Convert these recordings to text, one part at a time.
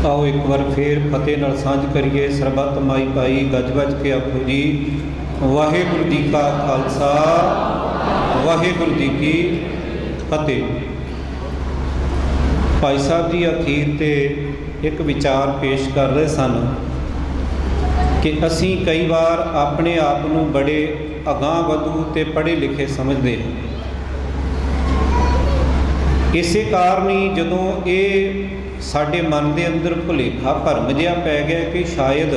आओ एक बार फिर फतेह नाल सांझ करिए। सरबत माई पाई गज गज के आखो जी वाहिगुरू जी का खालसा वाहिगुरू जी की फतेह। भाई साहब जी अखीर ते एक विचार पेश कर रहे सन कि असी कई बार अपने आप को बड़े अगां वधू ते पढ़े लिखे समझते हैं। इसे कारण ही जदों ये साडे मन के अंदर भुलेखा भरम जिहा पै गया कि शायद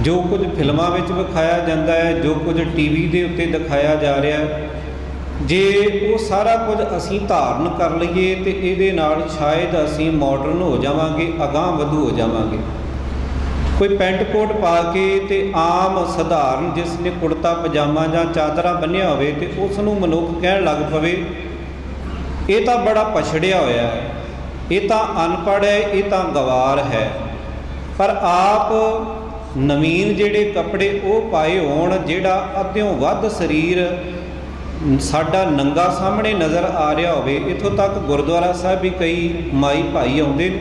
जो कुछ फिल्मां विच विखाया जाता है, जो कुछ टीवी के उत्ते दिखाया जा रहा है, जे वो सारा कुछ असी धारण कर लईए तो ये नाल शायद असी मॉडर्न हो जावांगे, अगां वधू हो जावांगे। कोई पेंट कोट पा के ते आम सधारण जिसने कुर्ता पजामा जां चादरा बन्निया होवे ते उसनूं मनुख कहण लग पवे ये तो बड़ा पछड़िया होया है, ये तो अनपढ़ है, ये तो गवार है। पर आप नवीन जिहड़े कपड़े वो पाए होण, जिहड़ा अद्धियों वध शरीर साडा नंगा सामने नज़र आ रहा होवे। इत्थों तक गुरुद्वारा साहब भी कई माई भाई आउंदे ने,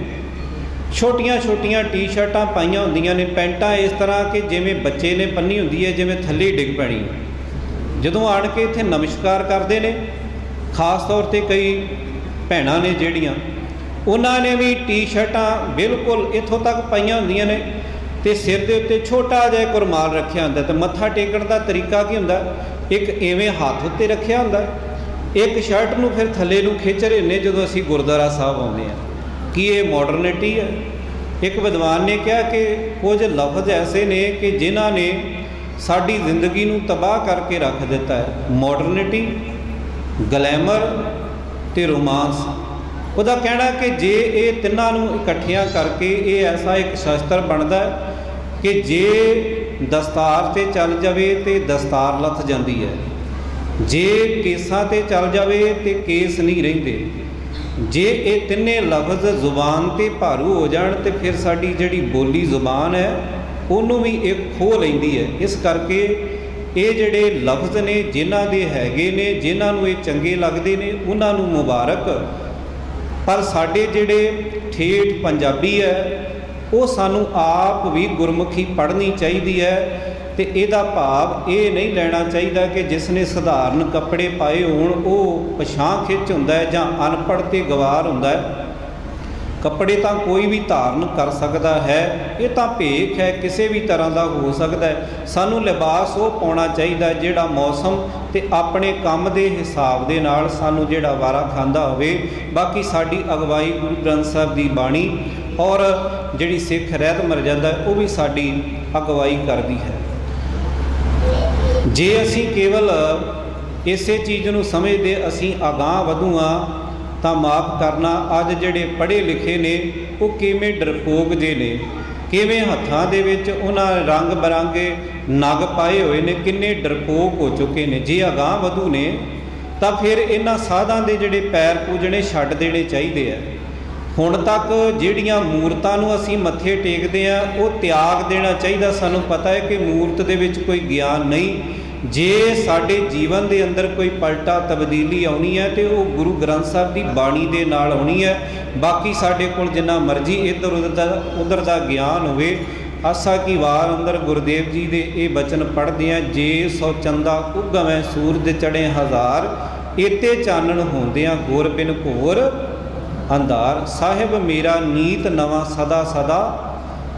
छोटियां छोटियां टी शर्टां पाईयां हुंदियां ने, पैंटां इस तरह कि जिवें बच्चे ने पन्नी हुंदी है, जिवें थल्ले डिग पैणी। जदों आण के इत्थे नमस्कार करते हैं, खास तौर पर कई भैणां ने जिहड़ियां उन्होंने भी टी शर्टां बिल्कुल इत्थों तक पाईयां हुंदियां ने ते सिर दे उत्ते छोटा जिहा एक रुमाल रखिया हुंदा ते मत्था टेकण दा तरीका की हुंदा, एक इवें हाथ उत्ते रखिया हुंदा, एक शर्ट नूं फिर थल्ले नूं खिच रहे ने जदों असीं गुरुद्वारा साहब आउंदे हां। कि ये मॉडर्निटी है? एक विद्वान ने कहा कि कुछ लफ्ज़ ऐसे ने कि जिन्हां ने साडी जिंदगी नूं तबाह करके रख दिता है। मॉडर्निटी, ग्लैमर ते रोमांस। ਉਹਦਾ कहना कि जे ये तिन्हां नूं इकट्ठियां करके ये ऐसा एक शस्त्र बनता है कि जे दस्तार ते चल जाए तो दस्तार लथ जाती है, जे केसां ते चल जाए तो केस नहीं रहिंदे, जे ये तिन्ने लफ्ज़ जुबान ते भारू हो जाण तो फिर साडी जिहड़ी बोली जुबान है उन्होंने भी एक खो लैंदी है। इस करके ये जिहड़े लफ्ज़ ने जिन्हां दे हैगे ने, जिन्हां नूं ये चंगे लगदे ने उन्हां नूं मुबारक, पर साडे जिहड़े ठेठ पंजाबी है वो सानू आप भी गुरमुखी पढ़नी चाहिए है। तो इहदा भाव ये नहीं लेना चाहिए कि जिसने सधारण कपड़े पाए होण वो पछां खिच हुंदा है जां अनपढ़ ते गवार हुंदा है। कपड़े तो कोई भी धारण कर सकता है, ये तो भेख है, किसी भी तरह का हो सकता है। सानू लिबास वो पाउणा चाहिए जिहड़ा मौसम ते अपने काम के हिसाब दे नाल सानू जिहड़ा वारा खांदा होवे। बाकी साडी अगवाई गुरु ग्रंथ साहब की बाणी और जिहड़ी सिख रहत मर्यादा है वो भी साडी अगवाई करती है। जे असी केवल इसे चीज़ नूं समझदे असी अगां वधूआं तो माफ़ करना अज जिहड़े पढ़े लिखे ने वो किवें डरपोक जे ने, किवें हत्थां दे विच उन्हां रंग बरंगे नग पाए हुए ने, किन्ने डरपोक हो चुके ने। जे अगां वधू ने तो फिर इन्हां साधां दे जिहड़े पैर पूजने छड्ड देने चाहिए है। हुण तक जिहड़ियां मूरतां नूं असीं मत्थे टेकदे आ वो त्याग देना चाहिए। सानूं पता है कि मूरत दे विच कोई ज्ञान नहीं। जे साडे जीवन के अंदर कोई पलटा तब्दीली आनी है तो वो गुरु ग्रंथ साहब की बाणी के नाल आनी है। बाकी साडे कोल जिन्ना मर्जी इधर उधर का ज्ञान होवे। आसा की वार अंदर गुरुदेव जी के ये बचन पढ़ते हैं, जे सौ चंदा उगवैं सूरज चढ़े हज़ार, इते चानण होंदियां गुर बिन घोर अंधार। साहिब मेरा नीत नवा सदा सदा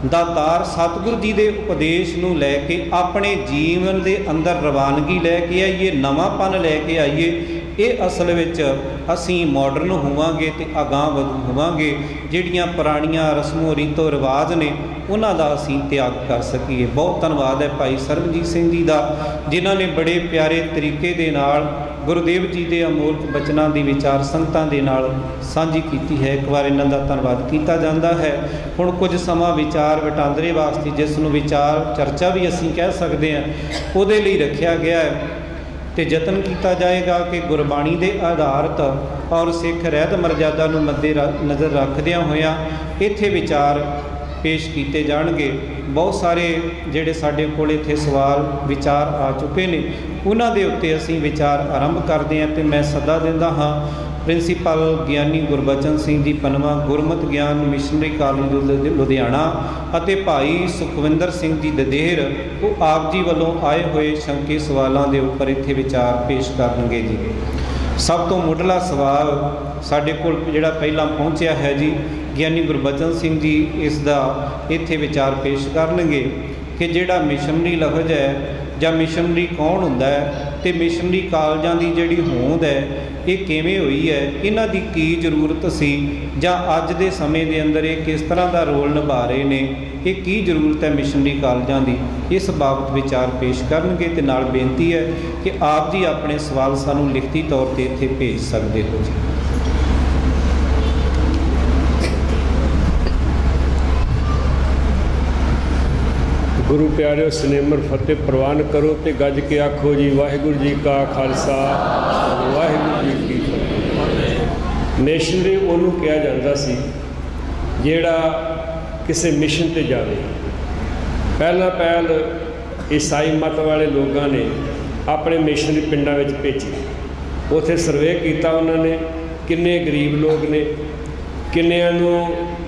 दातार। सतगुरु जी के उपदेश नूं लैके अपने जीवन के अंदर रवानगी लैके आइए, नवापन लैके आइए। ये असल विच असीं मॉडर्न होवांगे तो अगां वधू होवांगे। जिहड़ियां पुरानियां रस्मों रीतों रिवाज ने उन्हां दा असीं त्याग कर सकीए। बहुत धन्नवाद है भाई सरबजीत सिंह जी का, जिन्हां ने बड़े प्यारे तरीके दे नाल गुरुदेव जी के अमोलक बचनों की विचार संगतां दे नाल साझी की है। एक बार इन्हां दा धन्नवाद किया जाता है। हुण कुछ समा विचार वटांदरे वास्ते, जिसनूं विचार चर्चा भी असीं कह सकते हैं, उहदे लई रखिया गया है। तो यतन किया जाएगा कि गुरबाणी के आधारित और सिख रहत मर्यादा नूं मद्दे नज़र रखदियां होइयां इत्थे विचार पेश किए जाणगे। बहुत सारे जिहड़े साडे कोल इत्थे सवाल विचार आ चुके ने, उन्हां दे उत्ते असीं विचार आरंभ करते हैं। तो मैं सदा दिंदा हाँ ਪ੍ਰਿੰਸੀਪਲ ਗਿਆਨੀ ਗੁਰਬਚਨ ਸਿੰਘ ਜੀ ਪਨਵਾ ਗੁਰਮਤਿ ਗਿਆਨ ਮਿਸ਼ਨਰੀ ਕਾਲਜ ਲੁਧਿਆਣਾ ਅਤੇ ਭਾਈ ਸੁਖਵਿੰਦਰ ਸਿੰਘ ਜੀ ਦਦੇਰ ਉਹ ਆਪ ਜੀ ਵੱਲੋਂ ਆਏ ਹੋਏ ਸ਼ੰਕੇ ਸਵਾਲਾਂ ਦੇ ਉੱਪਰ ਇੱਥੇ ਵਿਚਾਰ ਪੇਸ਼ ਕਰਨਗੇ ਜੀ। ਸਭ ਤੋਂ ਮੁੱਢਲਾ ਸਵਾਲ ਸਾਡੇ ਕੋਲ ਜਿਹੜਾ ਪਹਿਲਾਂ ਪਹੁੰਚਿਆ ਹੈ ਜੀ, ਗਿਆਨੀ ਗੁਰਬਚਨ ਸਿੰਘ ਜੀ ਇਸ ਦਾ ਇੱਥੇ ਵਿਚਾਰ ਪੇਸ਼ ਕਰਨਗੇ ਕਿ ਜਿਹੜਾ ਮਿਸ਼ਨਰੀ ਲਫ਼ਜ਼ ਹੈ ਜਾਂ ਮਿਸ਼ਨਰੀ ਕੌਣ ਹੁੰਦਾ ਹੈ ਅਤੇ ਮਿਸ਼ਨਰੀ ਕਾਲਜਾਂ ਦੀ ਜਿਹੜੀ ਹੋਂਦ ਹੈ ਇਹ ਕਿਵੇਂ ਹੋਈ ਹੈ, ਇਹਨਾਂ ਦੀ ਕੀ ਜ਼ਰੂਰਤ ਸੀ ਜਾਂ ਅੱਜ ਦੇ ਸਮੇਂ ਦੇ ਅੰਦਰ ਇਹ ਕਿਸ ਤਰ੍ਹਾਂ ਦਾ ਰੋਲ ਨਿਭਾ ਰਹੇ ਨੇ, ਇਹ ਕੀ ਜ਼ਰੂਰਤ ਹੈ ਮਿਸ਼ਨਰੀ ਕਾਲਜਾਂ ਦੀ, ਇਸ ਬਾਬਤ ਵਿਚਾਰ ਪੇਸ਼ ਕਰਨਗੇ। ਅਤੇ ਨਾਲ ਬੇਨਤੀ ਹੈ ਕਿ ਆਪ ਜੀ ਆਪਣੇ ਸਵਾਲ ਸਾਨੂੰ ਲਿਖਤੀ ਤੌਰ 'ਤੇ ਇੱਥੇ ਭੇਜ ਸਕਦੇ ਹੋ ਜੀ। गुरु प्यारे सनेमर फतेह प्रवान करो तो गज के आखो जी वाहिगुरू जी का खालसा वाहिगुरू जी की फतेह। मिशनरी उन्होंने कहा जाता सी जिहड़ा किसी मिशन ते जावे। पहला पहल ईसाई मत वाले लोगों ने अपने मिशनरी पिंडां विच भेजे, उत्थे सर्वे किया उन्होंने किन्ने गरीब लोग ने, किन्नियां नूं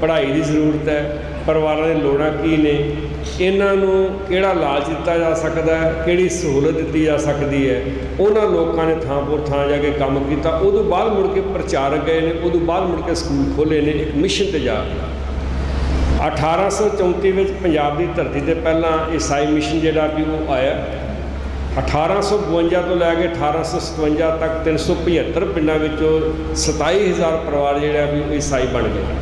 पढ़ाई की जरूरत है, परिवारों की लोड़ां की ने, इन्हों किहड़ा लालच दिता जा सकता है, किहड़ी सहूलत दी जा सकती है, उन्होंने लोगों ने थां पुर थां जाके काम किया। उदों बाद मुड़ के प्रचारक गए ने, उदों बाद मुड़ के स्कूल खोले ने एक मिशन ते जाके। 1834 में पंजाब की धरती से पहला ईसाई मिशन जिहड़ा भी वो आया। 1852 तो लैके 1857 तक 375 पिंडों विचों 27,000 परिवार जिहड़ा भी ईसाई बन गए।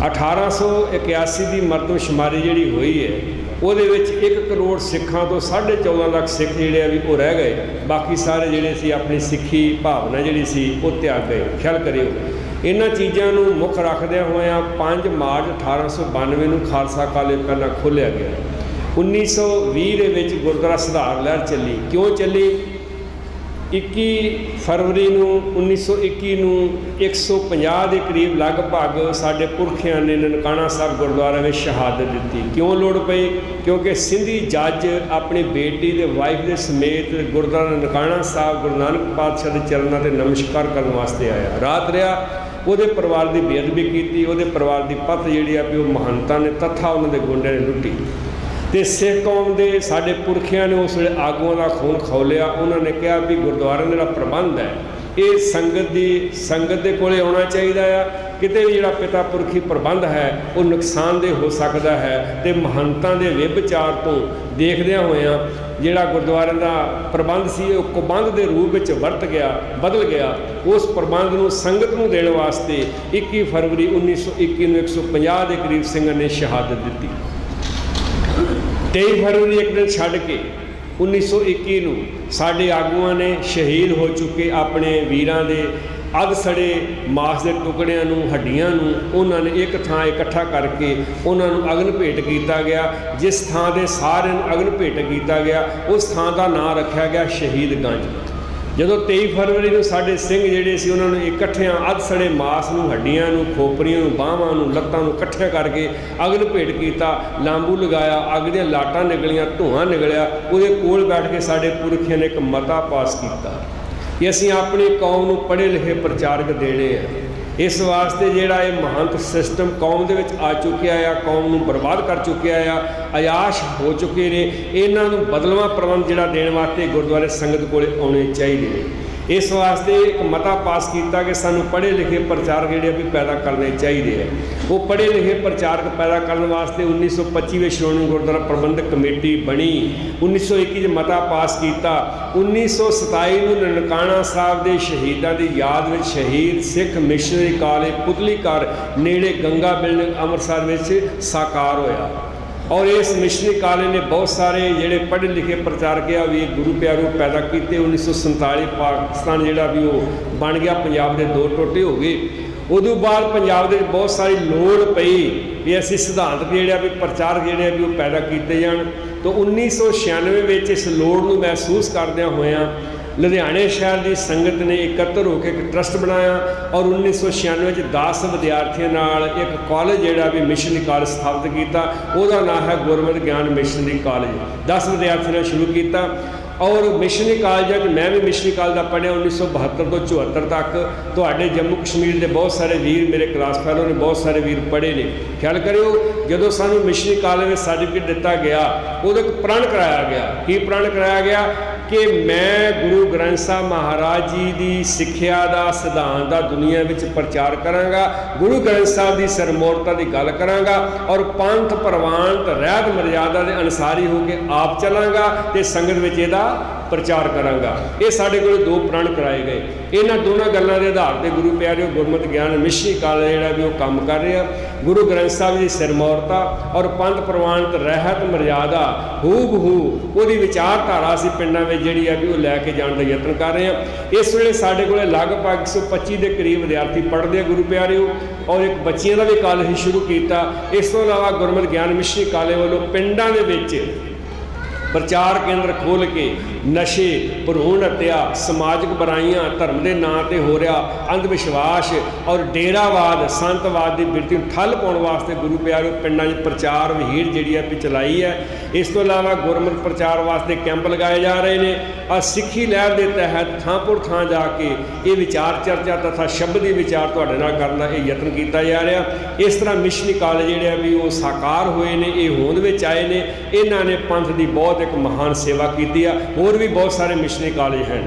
1881 की मरदमशुमारी जी हुई है, वो 1 करोड़ सिखां तो 14.5 लाख सिख जिहड़े भी वो रह गए, बाकी सारे जिहड़े सी अपनी सिक्खी भावना जिहड़ी सी वो त्याग गए। ख्याल करियो इन्हां चीज़ों को मुख रखदे होए 5 मार्च 1892 को खालसा कॉलेज पहला खोलिया गया। 1920 के गुरुद्वारा सुधार लहर चली। क्यों चली? 21 फरवरी 1921 150 के करीब लगभग साढ़े पुरखियां ने ननकाना साहब गुरुद्वारे में शहादत दी। क्यों लोड़ पई? क्योंकि सिंधी जज अपनी बेटी के वाइफ के समेत गुरुद्वारा ननकाना साहब गुरु नानक पातशाह के चरणों से नमस्कार करने वास्ते आया। रात रहा, वो परिवार की बेअदबी की, वो परिवार की पत जी महंता ने तथा उन्होंने गुंडे ने लुटी। तो सिख कौम के साढ़े पुरखियां ने उस वे आगुओं का खून खौलिया। उन्होंने कहा भी गुरुद्वारे का प्रबंध है ये संगत के कोले आना चाहिए आ, किते भी जो पिता पुरखी प्रबंध है वो नुकसानदेह हो सकता है। तो महंतां के व्यभिचार तो देखदे होया जिहड़ा गुरुद्वारे का प्रबंध सी वो कुबंध के रूप में बदल गया। उस प्रबंध को संगत को देने वास्ते 21 फरवरी 1921 150 के करीब सिंघां ने शहादत दी। 23 फरवरी एक दिन छड़ के 1921 साढ़े आगुआं ने शहीद हो चुके अपने वीरां दे अध सड़े मास के टुकड़ियां नूं हड्डियां नूं उन्होंने एक थां इकट्ठा करके उन्होंने अग्न भेंट किया गया। जिस थां दे सारे अग्न भेंट किया गया उस थां का नाम रखा गया शहीद गंज। जदों 23 फरवरी को साढ़े सिंह जिहड़े सी उन्होंने इकट्ठियां अध सड़े मास नूं हड्डियां नूं खोपरियां नूं बाहां नूं लत्तां नूं इकट्ठियां करके अग्न भेंट किया, लांबू लगाया, अग दियां लाटां निकलियां, धुआं निकलिया। उहदे कोल बैठ के साढ़े पुरखियां ने एक मता पास किया कि असीं अपनी कौम नूं पढ़े लिखे प्रचारक देने हैं। इस वास्ते जिहड़ा ये महंत सिस्टम कौम दे विच आ चुकिया आ, कौम नूं बर्बाद कर चुकिया आ, अयाश हो चुके ने, इन्हां नूं बदलवां प्रबंध जिहड़ा देण वास्ते गुरुद्वारे संगत कोले आउणे चाहिए। इस वास्ते एक मता पास किया कि सानू पढ़े लिखे प्रचारक जिहड़े भी पैदा करने चाहिए। वो पढ़े लिखे प्रचारक पैदा करने वास्ते 1925 में श्रोमणी गुरुद्वारा प्रबंधक कमेटी बनी। 1921 मता पास किया। 1927 में ननकाना साहब के शहीदों की याद में शहीद सिख मिशनरी कॉलेज पुतली घर नेड़े गंगा बिल्डिंग अमृतसर में साकार होया। और इस मिशनरी कॉलेज ने बहुत सारे जोड़े पढ़े लिखे प्रचारक आ भी गुरु प्यारों पैदा किए। 1947 पाकिस्तान जोड़ा भी वो बन गया, पंजाब के 2 टोटे हो गए। उदों बाद पंजाब के बहुत सारी लोड़ पई भी असी सिद्धांत जोड़ा भी प्रचारक जोड़े भी वो पैदा किए जान। तो 1996 में इस लोड़ को महसूस करदे होया लुधियाने शहर की संगत ने एकत्र होकर एक ट्रस्ट बनाया और 1996 10 विद्यार्थियों नाल एक कॉलेज जोड़ा भी मिशनरी कॉलेज स्थापित किया। उसका नाम है गुरमति ज्ञान मिशनरी कॉलेज। 10 विद्यार्थियों ने शुरू किया। और मिशनरी कालज मैं भी मिशनरी कालज का पढ़िया 1972 तो 74 तक। तो जम्मू कश्मीर के बहुत सारे वीर मेरे क्लास फैलो ने बहुत सारे वीर पढ़े ने। ख्याल करियो जो सानू मिशनरी कालज में सर्टिफिकेट दिता गया उदों प्रण कराया गया कि प्रण कराया गया कि मैं गुरु ग्रंथ साहब महाराज जी की सिक्ख्या का सिद्धांत का दुनिया में प्रचार करांगा, गुरु ग्रंथ साहब की सरमौरता की गल करांगा और पंथ प्रवानत रहत मर्यादा के अनुसारी होकर आप चलांगा तो संगत में इसका प्रचार करांगा। ये साढ़े को 2 प्रण कराए गए। इन्होंने दोनों गलों के आधार पर गुरु प्यारे गुरमत ज्ञान मिशनरी कालज जोड़ा भी वो काम कर रहे हैं। गुरु ग्रंथ साहब की सिरमौरता और पंथ प्रवानत रहत मर्यादा हूबहू वो विचारधारा असीं पिंडां में जिहड़ी है भी वो लैके जाने का यत्न कर रहे हैं। इस वेले साढ़े को लगभग 125 के करीब विद्यार्थी पढ़ते हैं गुरु प्यारे, और एक बच्चियों का भी कॉलेज शुरू किया। इस तो इलावा गुरमत ज्ञान मिशनरी कालज वालों पिंडां दे विच प्रचार केंद्र खोल के नशे भरूण हत्या समाजिक बुराइयां धर्म के नाँ पर हो रहा अंधविश्वास और डेरावाद संतवाद की बिरती ठल पाने वास्ते गुरु प्यारे पिंडां प्रचार विहीर जी है चलाई है। इस तो इलावा गुरमत प्रचार वास्ते कैंप लगाए जा रहे हैं और सिक्खी लहर के तहत थांपुर थां जाके ये विचार चर्चा तथा शब्दी विचार तुहाडे नाल करन दा यत्न किया जा रहा। इस तरह मिशनरी कालज जिहड़े भी वो साकार हुए ने, ये होंद विच आए ने, इन्हां ने पंथ की बहुत एक महान सेवा की है। होर भी बहुत सारे मिशनरी कॉलेज हैं।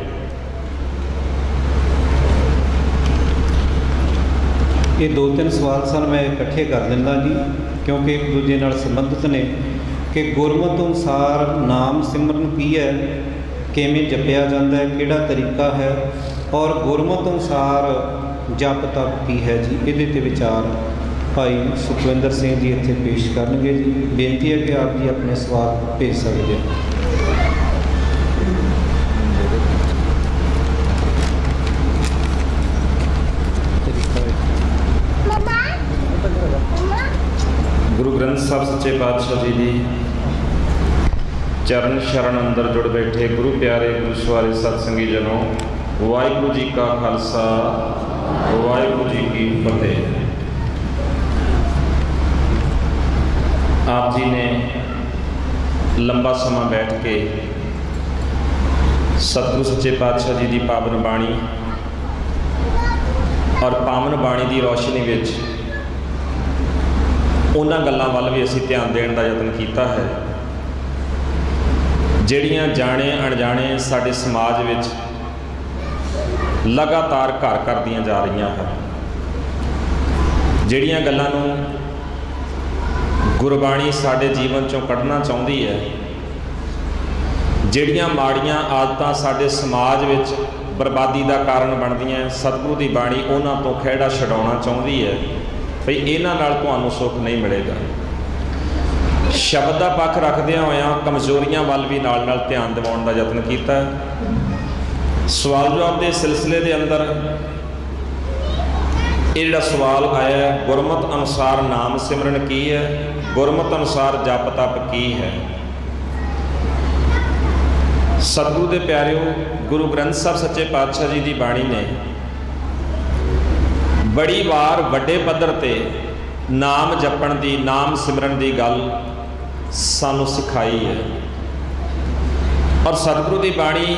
ये 2-3 सवाल सन मैं इकट्ठे कर दिंदा जी, क्योंकि एक दूजे नाल संबंधित ने कि गुरमत अनुसार नाम सिमरन की है, किवें जपिया जाता है, किहड़ा तरीका है, और गुरमत अनुसार जप तप की है जी। इहदे ते विचार भाई सुखविंदर सिंह जी इत्थे पेश करनगे जी। बेनती है कि आप जी अपने सवाल भेज सकते हैं। गुरु ग्रंथ साहब सच्चे पातशाह जी की चरण शरण अंदर जुड़ बैठे गुरु प्यारे गुरु सवारे सतसंगी जनों, वाहिगुरू जी का खालसा वाहिगुरू जी की फतेह। आप जी ने लंबा समा बैठ के सतगुरु सच्चे पातशाह जी की पावन बाणी और पावन बाणी की रोशनी विच उन्हां गल्लां वल भी असीं ध्यान देण दा यतन कीता है जिहड़ियां जाणे अणजाणे साडे समाज विच लगातार घर करदियां जा रहीआं हैं, जिहड़ियां गल्लां नूं गुरबाणी साडे जीवन चों कढ़ना चाहुंदी है, जिहड़ियां माड़ियां आदतां साडे समाज विच बर्बादी का कारण बनदियां, सतगुरु की बाणी उन्हां तों खिहड़ा छडाउणा चाहुंदी है भई इन्हां नाल तुहानूं सुख नहीं मिलेगा। शब्द का पक्ष रखदिआं होइआं कमजोरियां वल भी नाल नाल ध्यान दिवाउण दा यतन कीता। सवाल जवाब के सिलसिले के अंदर ये जिहड़ा सवाल आया है, गुरमत अनुसार नाम सिमरन की है, गुरमत अनुसार जप तप की है। सतगुरु के प्यारिओ गुरु ग्रंथ साहब सच्चे पातशाह जी की बाणी ने बड़ी वार वड्डे पद्धर ते नाम जपण दी नाम सिमरन की गल सानू सिखाई है, और सतगुरु की बाणी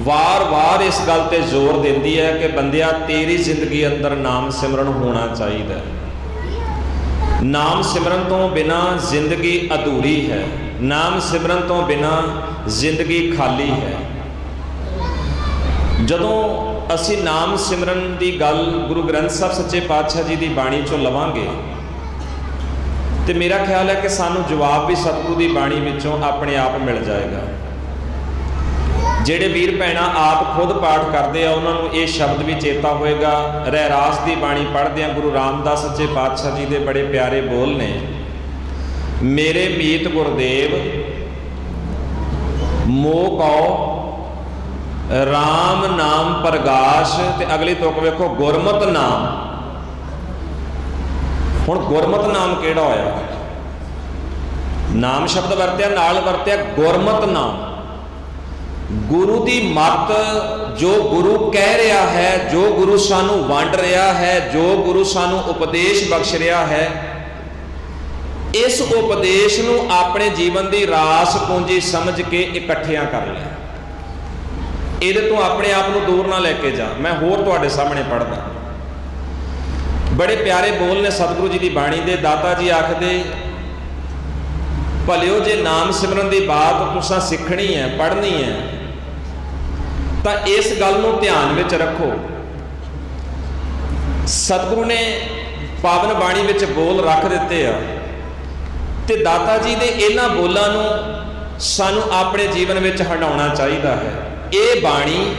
वार वार इस गल ते जोर देती है कि बंदिया तेरी जिंदगी अंदर नाम सिमरन होना चाहिए। नाम सिमरन तो बिना जिंदगी अधूरी है, नाम सिमरन तो बिना जिंदगी खाली है। जदों असी नाम सिमरन की गल गुरु ग्रंथ साहब सच्चे पातशाह जी की बाणी चों लवांगे तो मेरा ख्याल है कि सानू जवाब भी सतगुरु की बाणी विचों अपने आप मिल जाएगा। ਜਿਹੜੇ ਵੀਰ ਭੈਣਾਂ आप खुद पाठ करते हैं उन्होंने ये शब्द भी चेता होएगा। रहरास की बाणी पढ़ते हैं गुरु रामदास सच्चे पातशाह जी के बड़े प्यारे बोल ने, मेरे मीत गुरदेव मोह कौ राम नाम प्रगाश, ते अगली तुक वेखो गुरमत नाम। हुण गुरमत नाम किहड़ा होया? नाम शब्द वरत्या नाल वरत्या गुरमत नाम। गुरु की मत जो गुरु कह रहा है, जो गुरु सानू वंड रहा है, जो गुरु सानू उपदेश बख्श रहा है, इस उपदेश नू अपने जीवन की रास पूंजी समझ के इकट्ठियां कर लिया। ਇਹਦੇ ਤੋਂ ਆਪਣੇ ਆਪ ਨੂੰ ਦੂਰ ਨਾ ਲੈ ਕੇ ਜਾ। ਮੈਂ ਹੋਰ ਤੁਹਾਡੇ ਸਾਹਮਣੇ ਪੜ੍ਹਦਾ, ਬੜੇ ਪਿਆਰੇ ਬੋਲ ਨੇ ਸਤਿਗੁਰੂ ਜੀ ਦੀ ਬਾਣੀ ਦੇ। ਦਾਤਾ ਜੀ ਆਖਦੇ, ਭਲਿਓ ਜੇ ਨਾਮ ਸਿਮਰਨ ਦੀ ਬਾਤ ਤੁਸੀਂ ਸਿੱਖਣੀ ਹੈ, ਪੜ੍ਹਨੀ ਹੈ, ਤਾਂ ਇਸ ਗੱਲ ਨੂੰ ਧਿਆਨ ਵਿੱਚ ਰੱਖੋ। ਸਤਿਗੁਰੂ ਨੇ ਪਾਵਨ ਬਾਣੀ ਵਿੱਚ ਬੋਲ ਰੱਖ ਦਿੱਤੇ ਆ, ਤੇ ਦਾਤਾ ਜੀ ਦੇ ਇਹਨਾਂ ਬੋਲਾਂ ਨੂੰ ਸਾਨੂੰ ਆਪਣੇ ਜੀਵਨ ਵਿੱਚ ਹੰਡਾਉਣਾ ਚਾਹੀਦਾ ਹੈ। ਇਹ ਬਾਣੀ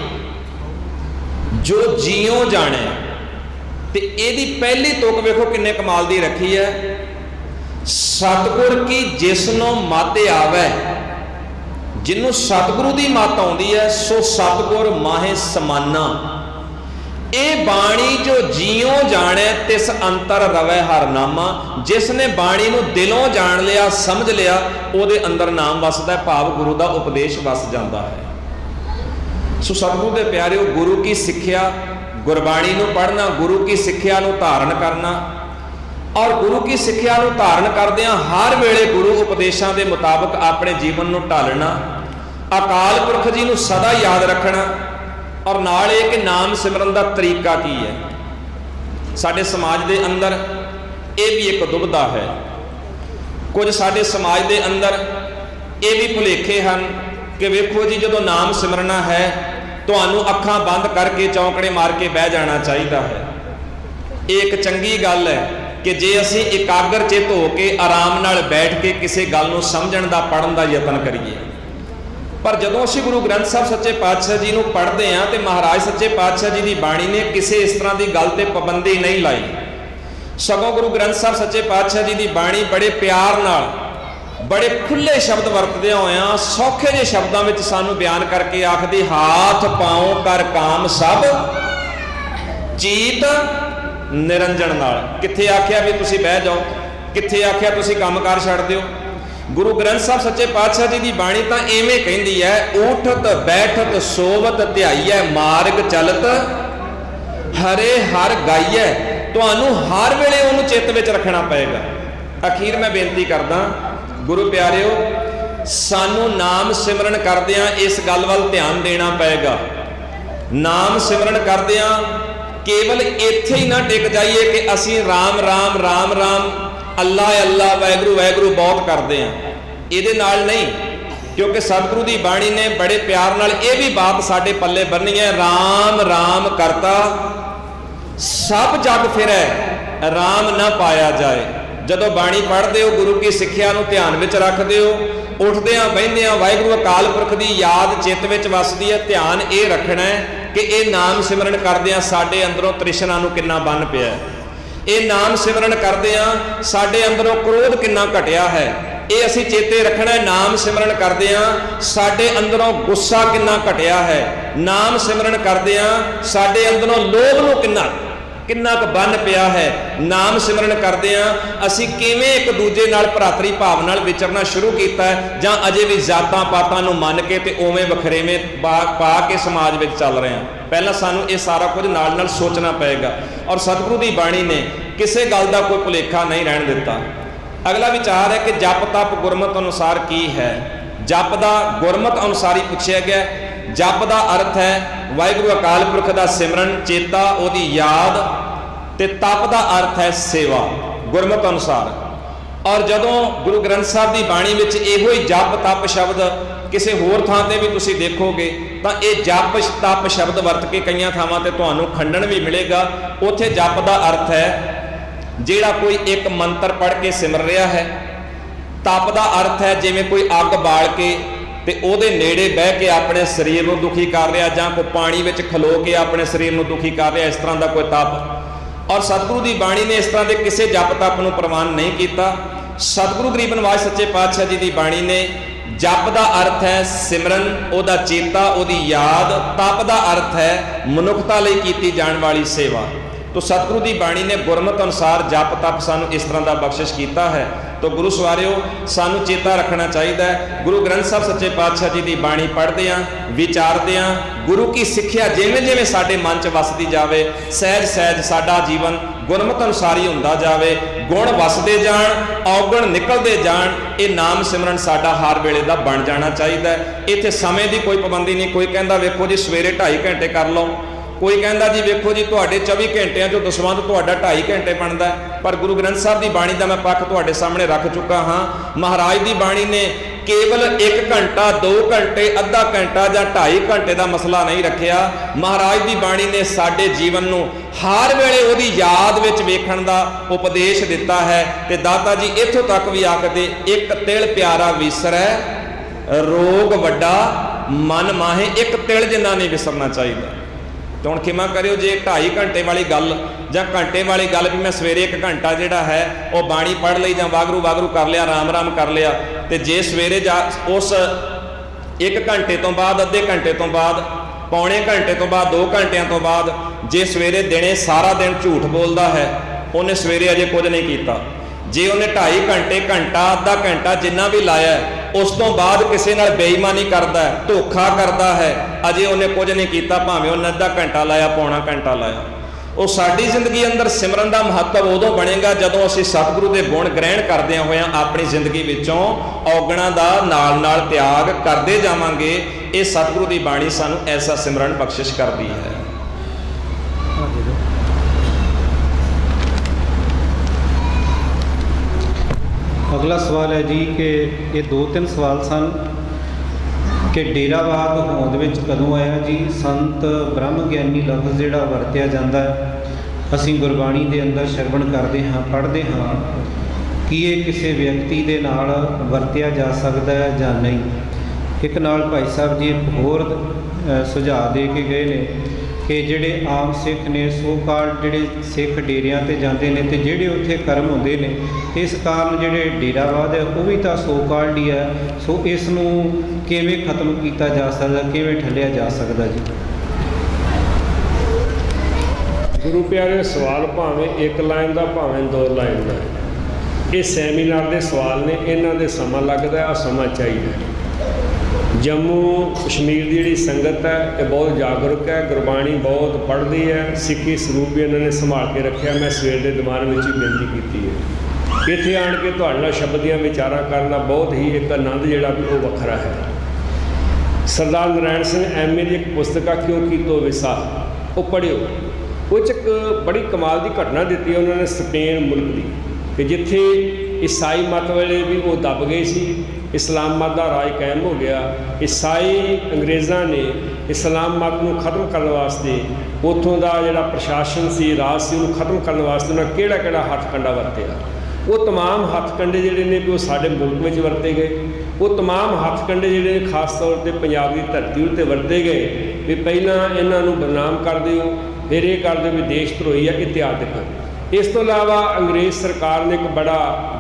ਜੋ ਜੀਉ ਜਾਣੇ, ਤੇ ਇਹਦੀ ਪਹਿਲੀ ਤੁਕ ਵੇਖੋ ਕਿੰਨੇ ਕਮਾਲ ਦੀ ਰੱਖੀ ਹੈ। ਸਤਿਗੁਰ ਕੀ ਜਿਸਨੂੰ ਮਤ ਆਵੇ, ਜਿਹਨੂੰ ਸਤਿਗੁਰੂ ਦੀ ਮਤ ਆਉਂਦੀ ਹੈ ਸੋ ਸਤਿਗੁਰ ਮਾਹੇ ਸਮਾਨਾ। ਇਹ ਬਾਣੀ ਜੋ ਜੀਉ ਜਾਣੈ ਤਿਸ ਅੰਤਰ ਰਵੈ ਹਰ ਨਾਮਾ। ਜਿਸ ਨੇ ਬਾਣੀ ਨੂੰ ਦਿਲੋਂ ਜਾਣ ਲਿਆ, ਸਮਝ ਲਿਆ, ਉਹਦੇ ਅੰਦਰ ਨਾਮ ਵਸਦਾ, ਭਾਵ ਗੁਰੂ ਦਾ ਉਪਦੇਸ਼ ਵਸ ਜਾਂਦਾ ਹੈ। ਸੋ ਸਤਿਗੁਰੂ ਦੇ ਪਿਆਰਿਓ, ਗੁਰੂ ਕੀ ਸਿੱਖਿਆ, ਗੁਰਬਾਣੀ ਨੂੰ ਪੜ੍ਹਨਾ, ਗੁਰੂ ਕੀ ਸਿੱਖਿਆ ਨੂੰ ਧਾਰਨ ਕਰਨਾ, ਔਰ ਗੁਰੂ ਕੀ ਸਿੱਖਿਆ ਨੂੰ ਧਾਰਨ ਕਰਦਿਆਂ ਹਰ ਵੇਲੇ ਗੁਰੂ ਉਪਦੇਸ਼ਾਂ ਦੇ ਮੁਤਾਬਕ ਆਪਣੇ ਜੀਵਨ ਨੂੰ ਢਾਲਣਾ, ਅਕਾਲ ਪੁਰਖ ਜੀ ਨੂੰ ਸਦਾ ਯਾਦ ਰੱਖਣਾ, ਔਰ ਨਾਲ ਇਹ ਕਿ ਨਾਮ ਸਿਮਰਨ ਦਾ ਤਰੀਕਾ ਕੀ ਹੈ। ਸਾਡੇ ਸਮਾਜ ਦੇ ਅੰਦਰ ਇਹ ਵੀ ਇੱਕ ਦੁਬਿਧਾ ਹੈ। ਕੁਝ ਸਾਡੇ ਸਮਾਜ ਦੇ ਅੰਦਰ ਇਹ ਵੀ ਭੁਲੇਖੇ ਹਨ ਕਿ ਵੇਖੋ ਜੀ, ਜਦੋਂ ਨਾਮ ਸਿਮਰਨਾ ਹੈ ਤੁਹਾਨੂੰ ਅੱਖਾਂ ਬੰਦ ਕਰਕੇ ਚੌਂਕੜੇ ਮਾਰ ਕੇ ਬਹਿ ਜਾਣਾ ਚਾਹੀਦਾ ਹੈ। ਇਹ ਇੱਕ ਚੰਗੀ ਗੱਲ ਹੈ ਕਿ ਜੇ ਅਸੀਂ ਇਕਾਗਰ ਚਿੱਤ ਹੋ ਕੇ ਆਰਾਮ ਨਾਲ ਬੈਠ ਕੇ ਕਿਸੇ ਗੱਲ ਨੂੰ ਸਮਝਣ ਦਾ, ਪੜ੍ਹਨ ਦਾ ਯਤਨ ਕਰੀਏ। ਪਰ ਜਦੋਂ ਅਸੀਂ ਗੁਰੂ ਗ੍ਰੰਥ ਸਾਹਿਬ ਸੱਚੇ ਪਾਤਸ਼ਾਹ ਜੀ ਨੂੰ ਪੜ੍ਹਦੇ ਹਾਂ ਤੇ ਮਹਾਰਾਜ ਸੱਚੇ ਪਾਤਸ਼ਾਹ ਜੀ ਦੀ ਬਾਣੀ ਨੇ ਕਿਸੇ ਇਸ ਤਰ੍ਹਾਂ ਦੀ ਗੱਲ ਤੇ ਪਾਬੰਦੀ ਨਹੀਂ ਲਾਈ, ਸਗੋਂ ਗੁਰੂ ਗ੍ਰੰਥ ਸਾਹਿਬ ਸੱਚੇ ਪਾਤਸ਼ਾਹ ਜੀ ਦੀ ਬਾਣੀ ਬੜੇ ਪਿਆਰ ਨਾਲ, ਬੜੇ ਖੁੱਲੇ ਸ਼ਬਦ ਵਰਤਦਿਆਂ ਹੋਇਆਂ ਸੌਖੇ ਜਿਹੇ ਸ਼ਬਦਾਂ ਵਿੱਚ ਸਾਨੂੰ ਬਿਆਨ ਕਰਕੇ ਆਖਦੀ, ਹਾਥ ਪਾਉ ਕਰ ਕਾਮ ਸਭ ਚੀਤ ਨਿਰੰਜਨ ਨਾਲ। ਕਿੱਥੇ ਆਖਿਆ ਵੀ ਤੁਸੀਂ ਬਹਿ ਜਾਓ, ਕਿੱਥੇ ਆਖਿਆ ਤੁਸੀਂ ਕੰਮਕਾਰ ਛੱਡ ਦਿਓ। ਗੁਰੂ ਗ੍ਰੰਥ ਸਾਹਿਬ ਸੱਚੇ ਪਾਤਸ਼ਾਹ ਜੀ ਦੀ ਬਾਣੀ ਤਾਂ ਐਵੇਂ ਕਹਿੰਦੀ ਹੈ, ਊਠਤ ਬੈਠਤ ਸੋਵਤ ਧਿਆਈਐ ਮਾਰਗ ਚਲਤ ਹਰੇ ਹਰ ਗਾਈਐ। ਤੁਹਾਨੂੰ ਹਰ ਵੇਲੇ ਉਹਨੂੰ ਚਿੱਤ ਵਿੱਚ ਰੱਖਣਾ ਪਏਗਾ। ਅਖੀਰ ਮੈਂ ਬੇਨਤੀ ਕਰਦਾ, ਗੁਰੂ ਪਿਆਰਿਓ, ਸਾਨੂੰ ਨਾਮ ਸਿਮਰਨ ਕਰਦਿਆਂ ਇਸ ਗੱਲ ਵੱਲ ਧਿਆਨ ਦੇਣਾ ਪਏਗਾ। ਨਾਮ ਸਿਮਰਨ ਕਰਦਿਆਂ ਕੇਵਲ ਇੱਥੇ ਹੀ ਨਾ ਟਿਕ ਜਾਈਏ ਕਿ ਅਸੀਂ ਰਾਮ ਰਾਮ ਰਾਮ ਰਾਮ, ਅੱਲਾ ਅੱਲਾ, ਵਾਹਿਗੁਰੂ ਵਾਹਿਗੁਰੂ ਬਹੁਤ ਕਰਦੇ ਹਾਂ। ਇਹਦੇ ਨਾਲ ਨਹੀਂ, ਕਿਉਂਕਿ ਸਤਿਗੁਰੂ ਦੀ ਬਾਣੀ ਨੇ ਬੜੇ ਪਿਆਰ ਨਾਲ ਇਹ ਵੀ ਬਾਤ ਸਾਡੇ ਪੱਲੇ ਬੰਨ੍ਹੀ ਹੈ, ਰਾਮ ਰਾਮ ਕਰਤਾ ਸਭ ਜਗ ਫਿਰੈ, ਰਾਮ ਨਾ ਪਾਇਆ ਜਾਏ। ਜਦੋਂ ਬਾਣੀ ਪੜ੍ਹਦੇ ਹੋ, ਗੁਰੂ ਕੀ ਸਿੱਖਿਆ ਨੂੰ ਧਿਆਨ ਵਿੱਚ ਰੱਖਦੇ ਹੋ, ਉੱਠਦਿਆਂ ਬਹਿੰਦਿਆਂ ਵਾਹਿਗੁਰੂ ਅਕਾਲ ਪੁਰਖ ਦੀ ਯਾਦ ਚਿੱਤ ਵਿੱਚ ਵਸਦੀ ਹੈ। ਧਿਆਨ ਇਹ ਰੱਖਣਾ ਹੈ ਕਿ ਇਹ ਨਾਮ ਸਿਮਰਨ ਕਰਦਿਆਂ ਸਾਡੇ ਅੰਦਰੋਂ ਤ੍ਰਿਸ਼ਨਾ ਨੂੰ ਕਿੰਨਾ ਬੰਨ ਪਿਆ, ਇਹ ਨਾਮ ਸਿਮਰਨ ਕਰਦਿਆਂ ਸਾਡੇ ਅੰਦਰੋਂ ਕ੍ਰੋਧ ਕਿੰਨਾ ਘਟਿਆ ਹੈ, ਇਹ ਅਸੀਂ ਚੇਤੇ ਰੱਖਣਾ ਹੈ। ਨਾਮ ਸਿਮਰਨ ਕਰਦਿਆਂ ਸਾਡੇ ਅੰਦਰੋਂ ਗੁੱਸਾ ਕਿੰਨਾ ਘਟਿਆ ਹੈ, ਨਾਮ ਸਿਮਰਨ ਕਰਦਿਆਂ ਸਾਡੇ ਅੰਦਰੋਂ ਲੋਭ ਨੂੰ ਕਿੰਨਾ ਕੁ ਬੰਨ ਪਿਆ ਹੈ। ਨਾਮ ਸਿਮਰਨ ਕਰਦਿਆਂ ਅਸੀਂ ਕਿਵੇਂ ਇੱਕ ਦੂਜੇ ਨਾਲ ਭਰਾਤਰੀ ਭਾਵ ਨਾਲ ਵਿਚਰਨਾ ਸ਼ੁਰੂ ਕੀਤਾ ਹੈ, ਜਾਂ ਅਜੇ ਵੀ ਜਾਤਾਂ ਪਾਤਾਂ ਨੂੰ ਮੰਨ ਕੇ ਤੇ ਉਵੇਂ ਵਖਰੇਵੇਂ ਪਾ ਕੇ ਸਮਾਜ ਵਿੱਚ ਚੱਲ ਰਹੇ ਹਾਂ। ਪਹਿਲਾਂ ਸਾਨੂੰ ਇਹ ਸਾਰਾ ਕੁਝ ਨਾਲ ਨਾਲ ਸੋਚਣਾ ਪਏਗਾ। ਔਰ ਸਤਿਗੁਰੂ ਦੀ ਬਾਣੀ ਨੇ ਕਿਸੇ ਗੱਲ ਦਾ ਕੋਈ ਭੁਲੇਖਾ ਨਹੀਂ ਰਹਿਣ ਦਿੱਤਾ। ਅਗਲਾ ਵਿਚਾਰ ਹੈ ਕਿ ਜਪ ਤਪ ਗੁਰਮਤਿ ਅਨੁਸਾਰ ਕੀ ਹੈ। ਜਪ ਦਾ ਗੁਰਮਤਿ ਅਨੁਸਾਰ ਹੀ ਪੁੱਛਿਆ ਗਿਆ। ਜਪ ਦਾ ਅਰਥ ਹੈ ਵਾਹਿਗੁਰੂ ਅਕਾਲ ਪੁਰਖ ਦਾ ਸਿਮਰਨ, ਚੇਤਾ, ਉਹਦੀ ਯਾਦ, ਤੇ ਤਪ ਦਾ ਅਰਥ ਹੈ ਸੇਵਾ ਗੁਰਮਤਿ ਅਨੁਸਾਰ। ਔਰ ਜਦੋਂ ਗੁਰੂ ਗ੍ਰੰਥ ਸਾਹਿਬ ਦੀ ਬਾਣੀ ਵਿੱਚ ਇਹੋ ਹੀ ਜਪ ਤਪ ਸ਼ਬਦ ਕਿਸੇ ਹੋਰ ਥਾਂ ਤੇ ਵੀ ਤੁਸੀਂ ਦੇਖੋਗੇ ਤਾਂ ਇਹ ਜਪ ਤਪ ਸ਼ਬਦ ਵਰਤ ਕੇ ਕਈਆਂ ਥਾਵਾਂ ਤੇ ਤੁਹਾਨੂੰ ਖੰਡਨ ਵੀ ਮਿਲੇਗਾ। ਉੱਥੇ ਜਪ ਦਾ ਅਰਥ ਹੈ ਜਿਹੜਾ ਕੋਈ ਇੱਕ ਮੰਤਰ ਪੜ੍ਹ ਕੇ ਸਿਮਰ ਰਿਹਾ ਹੈ। ਤਪ ਦਾ ਅਰਥ ਹੈ ਜਿਵੇਂ ਕੋਈ ਅੱਗ ਬਾਲ ਕੇ ਤੇ ਉਹਦੇ ਨੇੜੇ ਬਹਿ ਕੇ ਆਪਣੇ ਸਰੀਰ ਨੂੰ ਦੁਖੀ ਕਰ ਰਿਹਾ, ਜਾਂ ਕੋਈ ਪਾਣੀ ਵਿੱਚ ਖਲੋ ਕੇ ਆਪਣੇ ਸਰੀਰ ਨੂੰ ਦੁਖੀ ਕਰ ਰਿਹਾ, ਇਸ ਤਰ੍ਹਾਂ ਦਾ ਕੋਈ ਤਪ। ਔਰ ਸਤਿਗੁਰੂ ਦੀ ਬਾਣੀ ਨੇ ਇਸ ਤਰ੍ਹਾਂ ਦੇ ਕਿਸੇ ਜਪ ਤਪ ਨੂੰ ਪ੍ਰਵਾਨ ਨਹੀਂ ਕੀਤਾ। ਸਤਿਗੁਰੂ ਗਰੀਬ ਨਿਵਾਜ ਸੱਚੇ ਪਾਤਸ਼ਾਹ ਜੀ ਦੀ ਬਾਣੀ ਨੇ ਜਪ ਦਾ ਅਰਥ ਹੈ ਸਿਮਰਨ, ਉਹਦਾ ਚੇਤਾ, ਉਹਦੀ ਯਾਦ। ਤਪ ਦਾ ਅਰਥ ਹੈ ਮਨੁੱਖਤਾ ਲਈ ਕੀਤੀ ਜਾਣ ਵਾਲੀ ਸੇਵਾ। ਤੋ ਸਤਿਗੁਰੂ ਦੀ ਬਾਣੀ ਨੇ ਗੁਰਮਤਿ ਅਨੁਸਾਰ ਜਪ ਤਪ ਸਾਨੂੰ ਇਸ ਤਰ੍ਹਾਂ ਦਾ ਬਖਸ਼ਿਸ਼ ਕੀਤਾ ਹੈ। तो गुरु सवारिओ सानू चेता रखना चाहिए, गुरु ग्रंथ साहब सच्चे पातशाह जी की बाणी पढ़दे विचारदे गुरु की सिक्ख्या जिवें जिवें साडे मन च वसदी जावे, सहज सहज साडा जीवन गुणमत अनुसारी हुंदा जावे, गुण वसदे जाण, औगण निकलते जाण, ये नाम सिमरन साडा हर वेले दा बन जाना चाहिए। इत्थे समय की कोई पाबंदी नहीं, कोई कहंदा वेखो जी सवेरे 2.5 घंटे कर लो, कोई कहंदा जी वेखो जी तुहाडे 24 घंटिਆਂ चों दसवंध तुहाडा 2.5 घंटे बनता है। पर गुरु ग्रंथ साहब की बाणी का मैं पक्ष तुहाडे सामने रख चुका हाँ। महाराज की बाणी ने केवल 1 घंटा 2 घंटे अद्धा घंटा या 2.5 घंटे का मसला नहीं रखिया। महाराज की बाणी ने साडे जीवन नूं हर वेले उहदी याद विच वेखण दा उपदेश दिता है। ते दाता जी इत्थों तक भी आखदे एक तिल प्यारा विसरै रोग वड्डा मन माहे, एक तिल जिन्ना नहीं विसरना चाहिए। तो हुण खिमा करियो जे 2.5 घंटे वाली गल जां घंटे वाली गल भी मैं सवेरे 1 घंटा जिहड़ा है वो बाणी पढ़ लई जां वागरू वागरू कर लिया, राम राम कर लिया, तो जे सवेरे जा उस 1 घंटे तो बाद अद्धे घंटे तो बाद पौने घंटे तो बाद 2 घंटिया तो बाद जे सवेरे दिने सारा दिन झूठ बोलता है, उन्हें सवेरे अजे कुछ नहीं किया। जे उन्हें 2.5 घंटे घंटा अद्धा घंटा जिन्ना भी लाया उस तो बाद किसी नाल बेईमानी करता है, धोखा करता है, अजे उन्हें कुछ नहीं किया, भावें उन्हें अद्धा घंटा लाया पौना घंटा लाया। वो साडी जिंदगी अंदर सिमरन का महत्व उदों बनेगा जदों असीं सतगुरु के गुण ग्रहण करदे होए अपनी जिंदगी विचों औगणां दा नाल नाल त्याग करते जावांगे। ये सतगुरु की बाणी सानूं ऐसा सिमरन बख्शिश करती है। अगला सवाल है जी कि ये 2-3 सवाल सन कि डेरावाद होंद विच कदों आया जी। संत ब्रह्म ज्ञानी लफ्ज़ जिहड़ा वरतिया जाता है असीं गुरबाणी के अंदर श्रवण करते हाँ पढ़ते हाँ कि ये किसी व्यक्ति के नाल वरतिया जा सकता है या नहीं। एक नाल भाई साहब जी एक होर सुझाव दे के गए ने कि जिहड़े आम सिख ने सो काल जिहड़े सिख डेरियां ते जाते हैं तो जिहड़े उत्थे कर्म होंदे ने इस कारण जिहड़े डेरावाद है वो भी तो सो काल्ड ही है। सो इस नूं किवें खत्म किया जा सकता, किवें ठल्लिया जा सकता जी। गुरु प्यारे सवाल भावें 1 लाइन का भावें 2 लाइन का, ये सैमीनार के सवाल ने, इन्हां दे समा लगता है, आ समा चाहिए। जम्मू कश्मीर की जी संगत है ये बहुत जागरूक है, गुरबाणी बहुत पढ़ती है, सिक्खी स्वरूप भी इन्होंने संभाल के रखा। मैं सवेर के दीवान में ही बेनती की है इत्थे आण के तुहाडे नाल शब्द दीआं विचारां करना बहुत ही एक आनंद जिहड़ा भी वो वखरा है। सरदार नारायण सिंह MA की एक पुस्तक आ क्यों की तो विसा वो पढ़ियो, उस एक बड़ी कमाल की घटना दी है उन्होंने स्पेन मुल्क की कि जिथे ईसाई मत वाले भी वो दब गए सी, इस्लाम मत का राज कायम हो गया। ईसाई अंग्रेज़ों ने इस्लाम मत को खत्म करने वास्ते उतों का जोड़ा प्रशासन से राज से उन्होंने खत्म करने वास्ते उन्हें केड़ा केड़ा हथकंडा वरतिया। वो तमाम हथकंडे जोड़े ने भी वो साडे मुल्क में वरते गए। वो तमाम हथकंडे जोड़े खास तौर पर पंजाब की धरती उत्ते वरते गए भी पहला इन्हों बदनाम कर दिओ, फिर ये कर दो भी देशद्रोही है इत्यादि। इस तो इलावा अंग्रेज़ सरकार ने एक बड़ा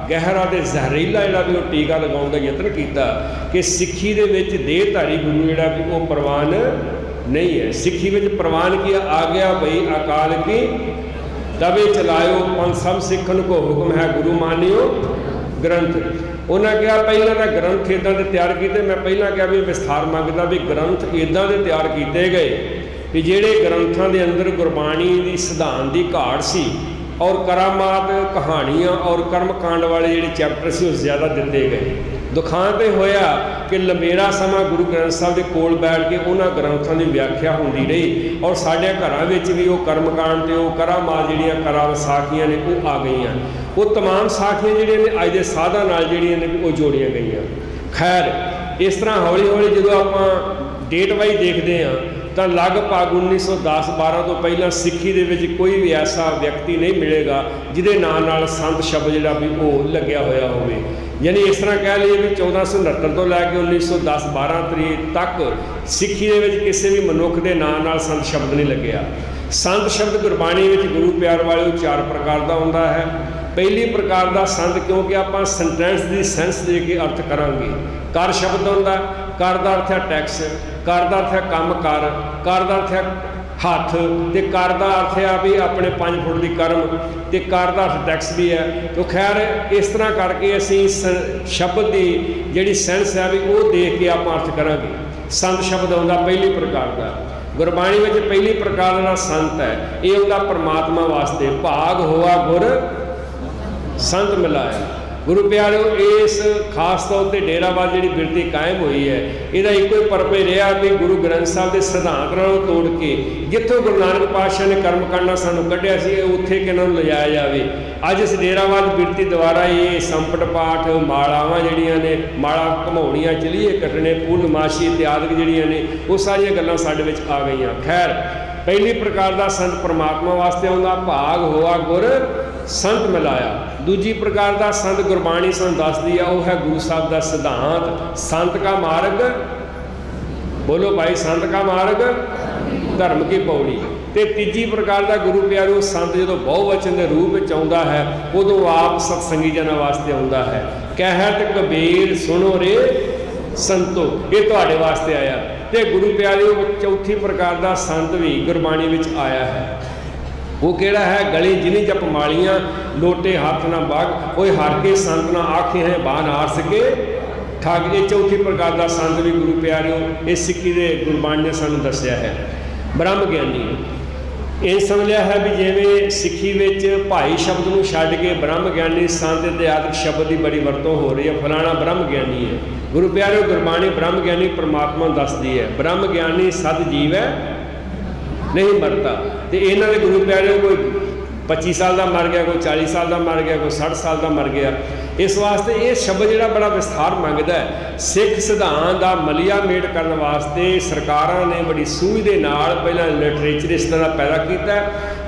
गहरा तो जहरीला जोड़ा भी वो टीका लगाने का यत्न किया कि सिक्खी दे विच देहधारी गुरु जोड़ा भी वो प्रवान नहीं है। सिक्खी में प्रवान किया आ गया भाई अकाल की दबे चलायो पंथ सब सिखन को हुक्म है गुरु मानियो ग्रंथ। उन्हें कहा पहला तो ग्रंथ इदा के तैयार किए, मैं पहला कहा भी विस्तार मंगता भी ग्रंथ इदा के तैयार किए गए भी जेडे ग्रंथों के अंदर गुरबाणी की सिद्धांत की घाट सी और करामात कहानियाँ और कर्मकांड वाले जोड़े चैप्टर से ज़्यादा दिते गए। दुखांत होया कि लंबेरा समा गुरु ग्रंथ साहब के कोल बैठ के उन्होंने ग्रंथों की व्याख्या होती रही और साढ़े घरों में भी वो कर्मकांड तो वो करामात जिहड़ियां करा साखियां ने वो आ गई। वो तमाम साखियां जिहड़ियां ने अज के साधा नाल जिहड़ियां ने वो जोड़िया गई। खैर इस तरह हौली हौली जो आप डेट वाइज देखते हैं तो लगभग 1910-12 तो पहला सिक्खी दे विच कोई भी ऐसा व्यक्ति नहीं मिलेगा जिहदे नाल संत शब्द जिहड़ा भी वो लग्या होया होवे। यानी इस तरह कह लीए भी 1469 तो लैके 1910-12 तरीक तक सिक्खी दे विच किसी भी मनुख के नाल संत शब्द नहीं लग्या। संत शब्द गुरबाणी में गुरु प्यार वाले 4 प्रकार का होंदा है। पहली प्रकार का संत क्योंकि आप सेंटेंस की सेंस दे के अर्थ करांगे। कर शब्द होंदा, कर का अर्थ है टैक्स, कर का अर्थ है काम कर का अर्थ है हथ तो कर का अर्थ है भी अपने 5 फुट की कर्म तो कर का अर्थ टैक्स भी है। तो खैर इस तरह करके असी शब्द की जी सेंस है भी वो देख के आप अर्थ करांगे। संत शब्द आता पहली प्रकार का, गुरबाणी में पहली प्रकार का संत है, ये आता परमात्मा वास्ते। भाग होआ गुर संत मिलाया। गुरु प्यारो इस खास तौर पर डेराबाद जी बिरती कायम हुई है, यदा एको ही परपे रहा भी गुरु ग्रंथ साहब के सिद्धांत नालों तोड़ के जितों गुरु नानक पातशाह ने कर्म कांडा सानू कढ़िया सी उत्थे कि इन्हों लिजाया जाए। अज इस डेराबाद बिरती द्वारा ये संपट पाठ मालावां जिहड़ियां ने माला घुमाउणियां चलीए कटने पूर्णमाशी इत्यादि जिहड़ियां ने वो सारियां गल्लां साडे विच आ गईयां। खैर पहली प्रकार का संत परमात्मा वास्ते आउंदा, भाग होआ गुर संत मिलाया। दूजी प्रकार का संत गुरबाणी सन दस दी है, वह है गुरु साहब का सिद्धांत, संत का मार्ग। बोलो भाई, संत का मार्ग धर्म की पौड़ी। तो तीजी प्रकार का गुरु प्यारो संत जो बहुवचन के रूप में आता है उदों आप सत्संगी जन वास्ते आता है। कहत कबीर सुनो रे संतो, ये तुहाडे वास्ते आया। तो गुरु प्यारो चौथी प्रकार का संत भी गुरबाणी में आया है, वो केड़ा है गली जिन्हें जप मालियां लोटे हाथ ना बाग, वो हर के संत ना आखे हैं बान आर सके ठग। ये चौथी प्रकार का संत भी गुरु प्यारियों इस सिक्की के गुरबाणी ने सानू दस्या है। ब्रह्म ज्ञानी ये समझ लिया है भी जिवें सिक्खी विच भाई शब्द को छड्ड के ब्रह्म ज्ञानी संत इत्यादि शब्द की बड़ी वरतों हो रही है। फलाना ब्रह्म ज्ञानी है। गुरु प्यारियों गुरबाणी ब्रह्म ज्ञानी परमात्मा दसदी है। ब्रह्म ज्ञानी सद जीव है नहीं मरता। तो इन्हों के गुरु प्यारे कोई 25 साल का मर गया, कोई 40 साल का मर गया, कोई 60 साल का मर गया। इस वास्ते ये शब्द जो बड़ा विस्तार मंगता है। सिख सिद्धांत का मलिया मेट करने वास्ते सरकारों ने बड़ी सूझ के नाल पहला लिटरेचर इस तरह पैदा किया,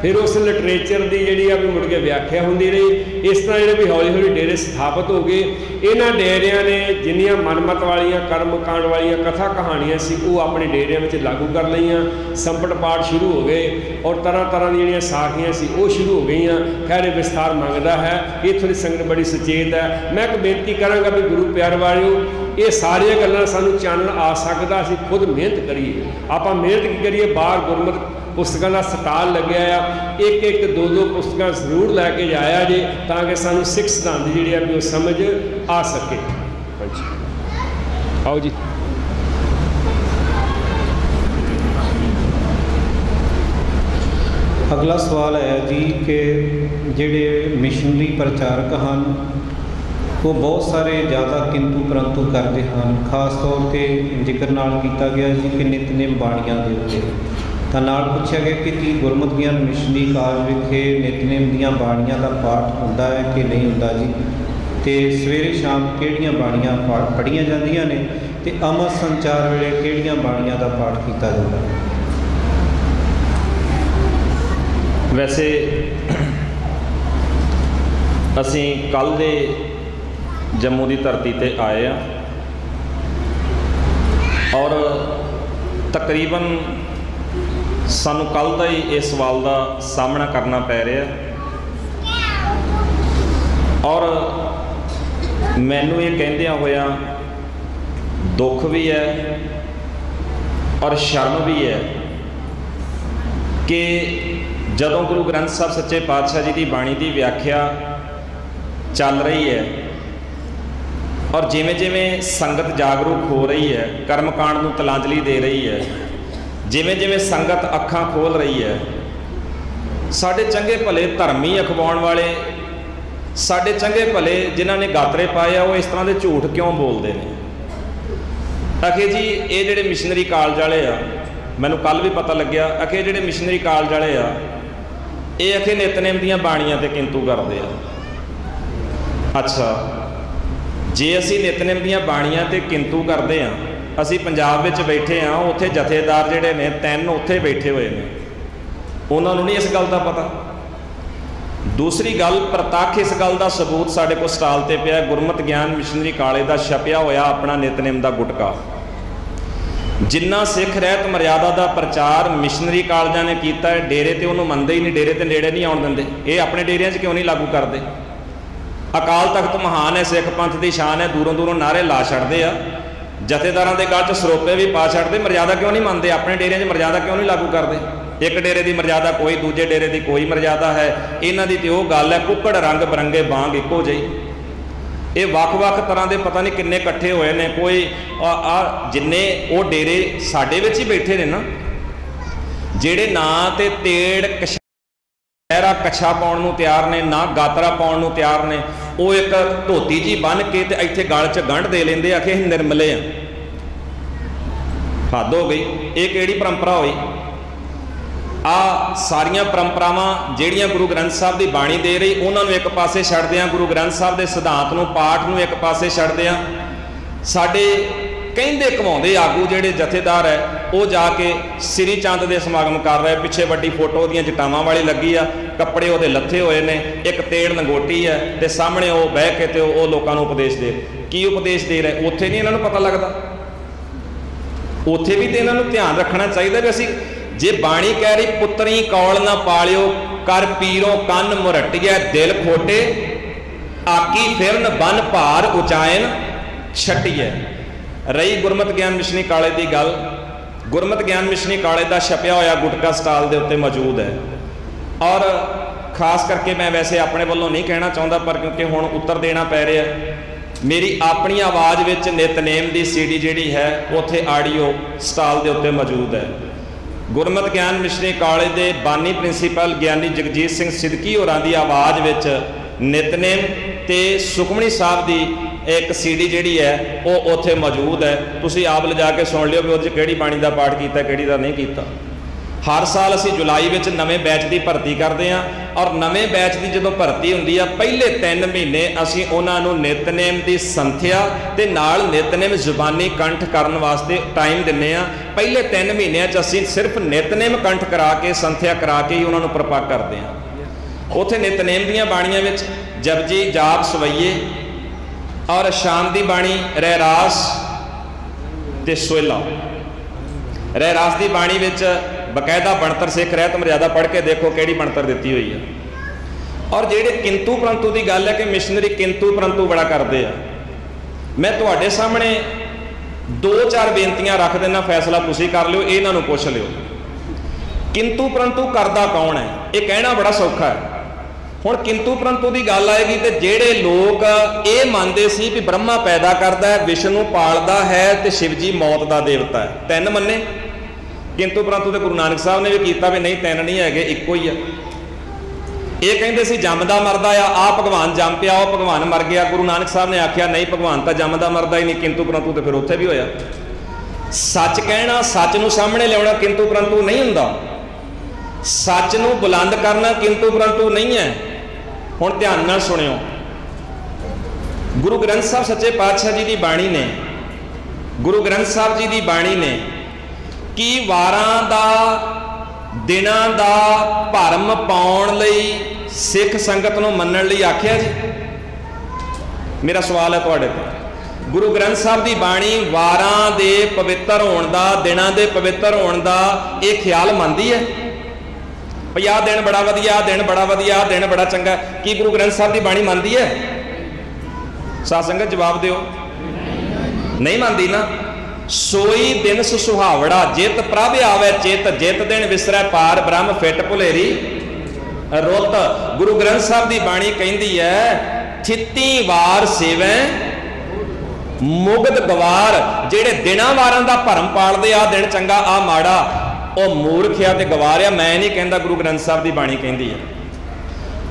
फिर उस लिटरेचर की जी भी मुड़ के व्याख्या होती रही। इस तरह जो भी हौली हौली डेरे स्थापित हो गए। इन्होंने डेरिया ने जिन्नियां मनमत वालियां कर्म कांड वालियां कथा कहानियां सी वो अपने डेरिया में लागू कर लईयां। संपट पाठ शुरू हो गए और तरह तरह की जिहड़ियां साखियां सी वो शुरू हो गई। खैर विस्तार मंगता है, इत्थों की संगत बड़ी सचेत है। मैं एक बेनती करांगा भी गुरु प्यार वालिओ ये सारिया गल्लां सानू चानण आ सकदा, असीं खुद मेहनत करिए। आपां मेहनत की करिए, बाहर गुरमत पुस्तकों का स्टाल लग्या आ, एक एक दो दो पुस्तकां जरूर लैके जाया जे ताकि सानू सिख सिद्धांत जिहड़े आ वो समझ आ सके। आओ जी। अगला सवाल है जी कि जिहड़े मिशनरी प्रचारक हैं वो बहुत सारे ज़्यादा किंतु परंतु करते हैं। खास तौर पर जिक्र नाल किया गया जी कि नितनेम बाणियां दे उत्ते, तो नाल पूछा गया कि की गुरमत ज्ञान मिशनरी कालज विखे नितनेम दीयां बाणियां का पाठ होंदा है कि नहीं होंदा जी, तो सवेरे शाम किहड़ियां बाणियां पढ़ियां जांदियां ने, ते अमृत संचार वेले किहड़ियां बाणियां का पाठ किया जाता है। वैसे असी कल दे जम्मू की धरती ते आए हैं और तकरीबन सानू कल का ही इस सवाल का सामना करना पै रहा और मैनू ये कहंदियां होया दुख भी है और शर्म भी है कि जदों गुरु ग्रंथ साहब सच्चे पातशाह जी की बाणी की व्याख्या चल रही है और जिमें जिमें संगत जागरूक हो रही है, कर्मकांड को तलांजलि दे रही है, जिमें जिमें संगत अखां खोल रही है, साढ़े चंगे भले धर्मी अखवाउण वाले, साढ़े चंगे भले जिन्हों ने गातरे पाए वो इस तरह के झूठ क्यों बोलते हैं। आखे जी ये जिहड़े मिशनरी कालज वाले आ, मैनूं कल भी पता लग्या, आखे जिहड़े मिशनरी कालज वाले आ ये आखे नितनेम दीयां बाणियां ते किंतु करते आ। अच्छा, जे असी नितनेम दीयां बाणियां ते किंतु करते हैं, असी पंजाब विच बैठे हाँ, उत्थे जथेदार जिहड़े ने 3 उत्थे बैठे हुए हैं, उन्होंने नहीं इस गल का पता। दूसरी गल प्रतख इस गल का सबूत साढ़े को स्टाल ते पिया गुरमत ज्ञान मिशनरी कालेज का छपिया होया अपना नितनेम का गुटका। जिन्ना सिख रहत मर्यादा का प्रचार मिशनरी कालजां ने किया है, डेरे ते उन्होंने मनते ही नहीं, डेरे ते नेड़े नहीं आउण दिंदे। ये अपने डेरियां च क्यों नहीं लागू करते। अकाल तख्त महान है, सिख पंथ की शान है, दूरों दूरों नारे ला छड़ते आ, जथेदारां दे गल च सरोपे भी पा छड़ते, मर्यादा क्यों नहीं मानते, अपने डेरियां च मर्यादा क्यों नहीं लागू करते। एक डेरे की मर्यादा कोई, दूजे डेरे की कोई मर्यादा है। इन्हां दी ते ओह गल है कुक्कड़ रंग बरंगे बांग इक्को जी। ये वख-वख तरह के पता नहीं किन्ने इकट्ठे होए ने। कोई जिन्ने वो डेरे साडे विच ही बैठे ने ना, जिहड़े ना ते तेड़ कशहरा कच्छा पाउण नूं तैयार ने, ना गातरा पाउण नूं तैयार ने, वो एक धोती जी बन के ते इत्थे गल च गंढ दे लेंदे, आखे असीं निर्मले आ। हद हो गई। ये किहड़ी परंपरा होई? आ सारियां परंपरावां जिहड़ियां गुरु ग्रंथ साहब की बाणी दे रही, उन्होंने एक पासे छड्डदिआं, गुरु ग्रंथ साहब के सिद्धांत नूं पाठ नूं एक पासे छड्डदिआं, साडे कहिंदे कमाउंदे आगू जिहड़े जथेदार है वो जाके श्री चंद के समागम कर रहे। पिछे वड्डी फोटो ओहदियां जटावां वाली लगी आ, कपड़े ओहदे लथे होए ने, एक तेड़ लंगोटी है ते सामने वो बह के ते वो लोकां नूं उपदेश दे। की उपदेश दे रहे? उत्थे नहीं इन्हां नूं पता लगदा। उत्थे भी तो इन्हां नूं ध्यान रखना चाहिए भी असीं जे बाणी कह रही पुत्तरी कौल ना पालियो, कर पीरों कन मुरटिया दिल खोटे, आकी फिरन बन भार उचायन छटिए। रही गुरमत ज्ञान मिशनी काले की गल, गुरमत ज्ञान मिशनी काले का छपिया होया गुटका स्टाल के उत्ते मौजूद है। और खास करके मैं वैसे अपने वालों नहीं कहना चाहता, पर क्योंकि हुण उत्तर देना पै रहा है, मेरी अपनी आवाज़ विच नितनेम की सीडी जिहड़ी है उत्थे आडियो स्टाल के उत्ते मौजूद है। गुरमत ज्ञान मिशनी काले के बानी प्रिंसीपल ज्ञानी जगजीत सिंह सिद्दकी होरां दी आवाज़ विच नितनेम ते सुखमनी साहब की एक सीडी जिहड़ी है वो उत्थे मौजूद है। तुसीं आप लिजा के सुन लिओ भी उहदे च किहड़ी बाणी का पाठ कीता, किहड़ी दा नहीं कीता। हर साल असीं जुलाई विच नवें बैच की भर्ती करते हैं, और नवें बैच की जो भर्ती हुंदी है पहले 3 महीने असीं उन्हां नूं नितनेम की संथ्या ते नाल नितनेम जुबानी कंठ करन वास्ते टाइम दिंदे आ। पहले 3 महीनों च असीं सिर्फ नितनेम कंठ करा के संथ्या करा के ही उन्हां नूं प्रपक करते हैं। उत्थे नितनेम दीआं बाणीआं विच जपजी जाप सवैये और शाम की बाणी रहरास ते सोहला। रहरास की बाणी विच बकायदा बनतर सिख रहत मर्यादा पढ़ के देखो किहड़ी बनतर दी हुई है। और जेडे किंतु परंतु की गल है कि मिशनरी किंतु परंतु बड़ा करते हैं। मैं तुहाडे सामने 2-4 बेनतियां रख देना, फैसला तुसीं कर लिओ, इन्हां नूं पुछ लिओ किंतु परंतु करदा कौन है। ये कहना बड़ा सौखा है। हुण किंतु परंतु की गल आएगी तो जेडे लोग ये मानते सी भी ब्रह्मा पैदा करता है, विष्णु पालदा है ते शिवजी मौत का देवता है, 3 मन्ने। किंतु परंतु तो गुरु नानक साहब ने भी किया भी नहीं 3 नहीं है, इक्को ही है। ये कहते सी जमदा मरदा आ भगवान जम पिया, वो भगवान मर गया। गुरु नानक साहब ने आख्या नहीं भगवान तो जमदा मरदा ही नहीं, किंतु परंतु तो फिर उत्थे भी होया। सच कहना, सच नूं सामने लियाउणा किंतु परंतु नहीं हुंदा। सच नूं बुलंद करना किंतु परंतु नहीं है। हुण ध्यान नाल सुणिओ, गुरु ग्रंथ साहब सच्चे पातशाह जी की बाणी ने, गुरु ग्रंथ साहब जी की बाणी ने कि वारां दा दिनां दा भरम पाउण लई सिख संगत नूं मन्नण लई आख्या जी। मेरा सवाल है तुहाडे ते, गुरु ग्रंथ साहब की बाणी वारां दे पवित्र होण दा, दिनां दे पवित्र होण दा ये ख्याल मंनदी है भई आह दिन बड़ा वधिया, दिन बड़ा वधिया, दिन बड़ा चंगा? की गुरु ग्रंथ साहब की बाणी मंनदी है? साध संगत जवाब दिओ। नहीं मंनदी ना। सोई दिन सुहावड़ा जित प्रभ आवे चित, जित दिन विसरै पार ब्रह्म फिट भुलेरी रुत। गुरु ग्रंथ साहब की बाणी कहती है थित्ती वार सेवै मुगद गवार। जेड़े दिनां वारां दा भरम पालदे आ दिन चंगा आ माड़ा, ਉਹ मूर्ख आ ते गवार आ। मैं नहीं कहता, गुरु ग्रंथ साहब की बाणी कहती है।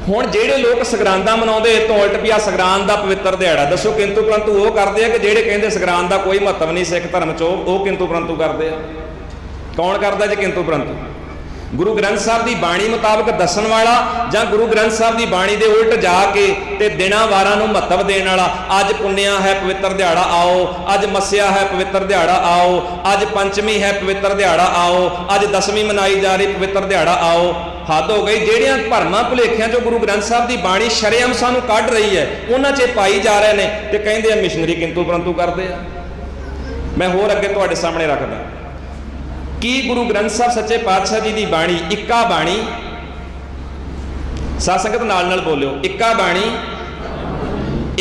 हुण जेड़े लोग सगरांदा मनाउंदे तो उल्ट भी आ सगरांद दा पवित्र दिहाड़ा, दसो किंतु परंतु वो करते हैं कि जेड़े कहते सगरांद दा कोई महत्व नहीं सिख धर्म चो, वो किंतु परंतु करते हैं। कौन करता जी किंतु परंतु? गुरु ग्रंथ साहब की बाणी मुताबिक दसन वाला, जां गुरु ग्रंथ साहब की बाणी दे उल्ट जाके ते दिनां वारां नूं महत्व देण वाला। अज पुन्निया है पवित्र दिहाड़ा आओ, अज मस्या है पवित्र दिहाड़ा आओ, अज पंचमी है पवित्र दिहाड़ा आओ, अज दसवीं मनाई जा रही पवित्र दिहाड़ा आओ। हद हो गई। जेड़ियां भरमां भुलेखियां जो गुरु ग्रंथ साहब की बाणी शरेआम सानूं कढ रही है, उन्हां 'च पाई जा रहे हैं ते कहंदे आ मिशनरी किंतु परंतु करते हैं। मैं होर अगे तुहाडे सामने रखदा कि गुरु ग्रंथ साहब सच्चे पातशाह जी की बाणी इक्का बाणी, साध संगत नाल बोलियो, इक्का बाणी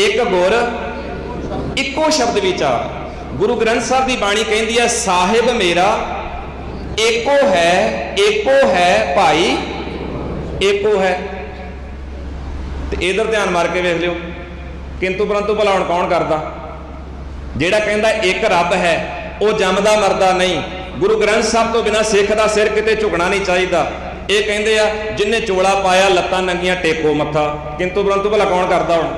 एक गुर इक्को शब्द विचार। गुरु ग्रंथ साहब की बाणी कहती है साहिब मेरा एको है भाई एको है। तो इधर ध्यान मार के वेख लियो, किंतु परंतु भला हुण कौन करदा? जिहड़ा कहंदा एक रब है वो जमदा मरदा नहीं। गुरु ग्रंथ साहब तो बिना सिख दा सिर किते झुकना नहीं चाहिए। ये कहंदे आ जिन्हें चोला पाया लत्तां नंगियां टेको मत्था, किंतु परंतु भला कौन करदा? हुण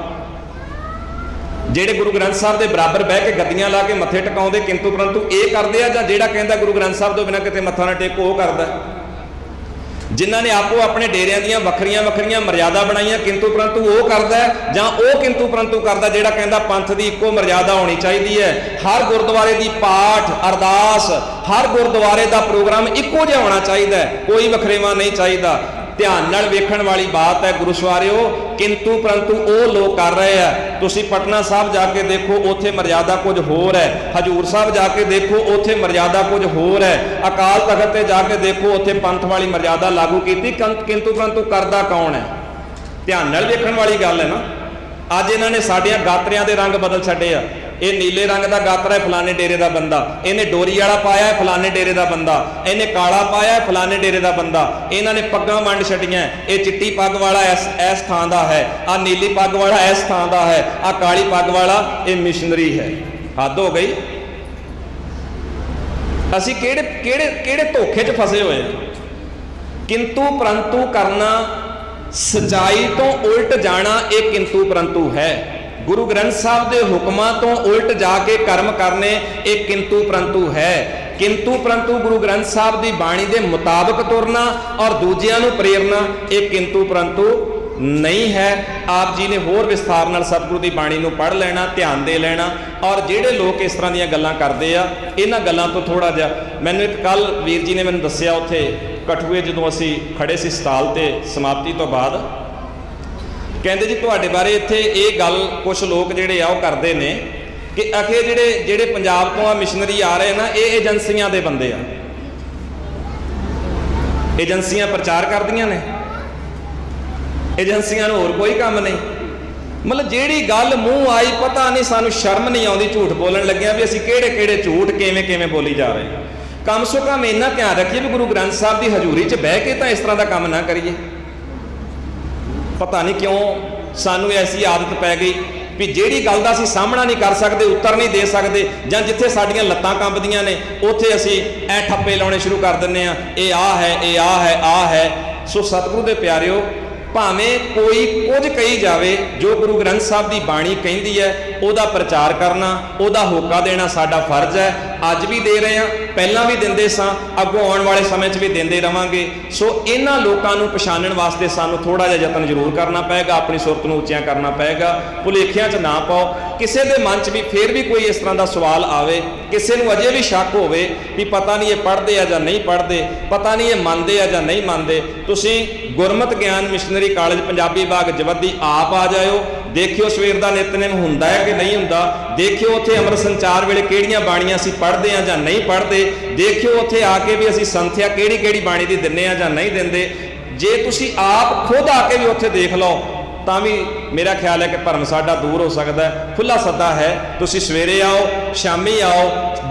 ਜਿਹੜੇ गुरु ग्रंथ साहब के बराबर बह के गद्दियां ला के मत्थे टकाउंदे किंतु परंतु ये करते हैं, जां जिहड़ा कहंदा गुरु ग्रंथ साहब तो बिना किते मत्था ना टेको वो करदा? जिन्हां ने आपो अपने डेरियां दीयां वखरियां वखरियां मर्यादा बनाईयां किंतु परंतु वो करदा जां वो किंतु परंतु करदा जिहड़ा कहंदा पंथ दी इक्को मर्यादा होनी चाहिए है। हर गुरुद्वारे दी पाठ अरदास हर गुरुद्वारे दा प्रोग्राम इक्को जिहा होना चाहिए, कोई वखरेवा नहीं चाहिए। ध्यान नाल वेखण वाली बात है गुरु सवारियो, किंतु परंतु वो लोग कर रहे हैं। तुसी पटना साहब जाके देखो उत्थे मर्यादा कुछ होर है, हजूर साहब जाके देखो उत्थे मर्यादा कुछ होर है, अकाल तख्त ते जाके देखो उत्थे पंथ वाली मर्यादा लागू की, किंतु परंतु करदा कौन है? ध्यान नाल वेखण वाली गल है ना। अज इन्हां ने साडियां गात्रियां दे रंग बदल छड्डे आ। ये नीले रंग का गात्रा है फलाने डेरे का बंदा, इन्हें डोरी वाला पाया है फलाने डेरे का बंदा, इन्हें काला पाया है फलाने डेरे का बंदा, इन्होंने पग्गां वंड छड्डियां, ये चिट्टी पग वाला इस थां दा है, आ नीली पग वाला इस थां दा है, आ काली पग वाला ये मिशनरी है। हद हो गई। असी केड़े केड़े केड़े धोखे च फसे हुए हैं। किंतु परंतु करना, सच्चाई तो उल्ट जाना, ये किंतु परंतु है। गुरु ग्रंथ साहब के हुक्मां तो उल्ट जाके कर्म करने एक किंतु परंतु है। किंतु परंतु गुरु ग्रंथ साहब की बाणी के मुताबिक तुरना और दूजियां नूं प्रेरना एक किंतु परंतु नहीं है। आप जी ने होर विस्तार नाल सतगुरु की बाणी नूं पढ़ लेना, ध्यान दे लेना। और जिहड़े लोग इस तरह दीयां गल्लां करदे आ, इन्हां गल्लां तो थोड़ा जिहा मैनूं एक कल वीर जी ने मैनूं दस्सिया, उत्थे कठुए जदों असीं खड़े सी स्टाल ते समाप्ति तो बाद, कहते जी तुहाडे बारे इत्थे ये गल कुछ लोग जिहड़े आ करते हैं कि आखे जिहड़े पंजाब तो मिशनरी आ रहे हैं ना, ये एजेंसियां दे बंदे आ, एजेंसियां प्रचार करदियां ने, एजेंसियां नूं होर कोई काम नहीं। मतलब जिहड़ी गल मूँह आई पता नहीं, सानूं शर्म नहीं आउंदी झूठ बोलण लग्गिया भी असीं किहड़े किहड़े झूठ किवें किवें बोली जा रहे हैं। कम सो कम इन्ना ध्यान रखिए भी गुरु ग्रंथ साहब की हजूरी च बह के तो इस तरह का काम ना करिए। पता नहीं क्यों सानू ऐसी आदत पै गई भी जिहड़ी गल दा असीं सामना नहीं कर सकते, उत्तर नहीं दे सकते, जां जिथे साडियां लत्तां कंबदियां ने उत्थे असीं ऐ ठप्पे लाउणे शुरू कर दिंदे आ, ये आ है, ये आ है, आ है। सो सतगुरु दे प्यारिओ, भावें कोई कुछ कही जाए, जो गुरु ग्रंथ साहब की बाणी कहती है उहदा प्रचार करना, उहदा होका देना साडा फर्ज है। अज भी दे रहे हैं, पहला भी देंदे सां, अगों आउण वाले समय च भी देंदे रहांगे। सो इन्हां लोकां नूं पछाणन वास्ते सानूं थोड़ा जिहा यतन जरूर करना पएगा, अपनी सुरत नूं उच्चियां करना पएगा। भुलेखिਆਂ च ना पाओ। किसी के मन च भी फिर भी कोई इस तरह का सवाल आवे, किसी नूं अजे भी शक होवे भी पता नहीं ये पढ़ते है या नहीं पढ़ते, पता नहीं ये मानते है या नहीं मानते, तुसीं गुरमत ज्ञान मिशनरी कॉलेज पंजाबी बाग जवद्दी आप आ जाओ, देखियो सवेर का नितनेम हुंदा है कि नहीं हुंदा, देखियो उत्थे अमृत संचार वेले किहड़ियां बाणियां असीं पढ़दे आ जां नहीं पढ़ते, देखियो उत्थे आके भी असीं संथ्या किहड़ी किहड़ी बाणी दी दिंदे आ जां नहीं दिंदे। जे तुसीं आप खुद आके भी उत्थे देख लो तां भी मेरा ख्याल है कि भरम साडा दूर हो सकता है। खुला सद्दा है, तुसीं सवेरे आओ शामी आओ,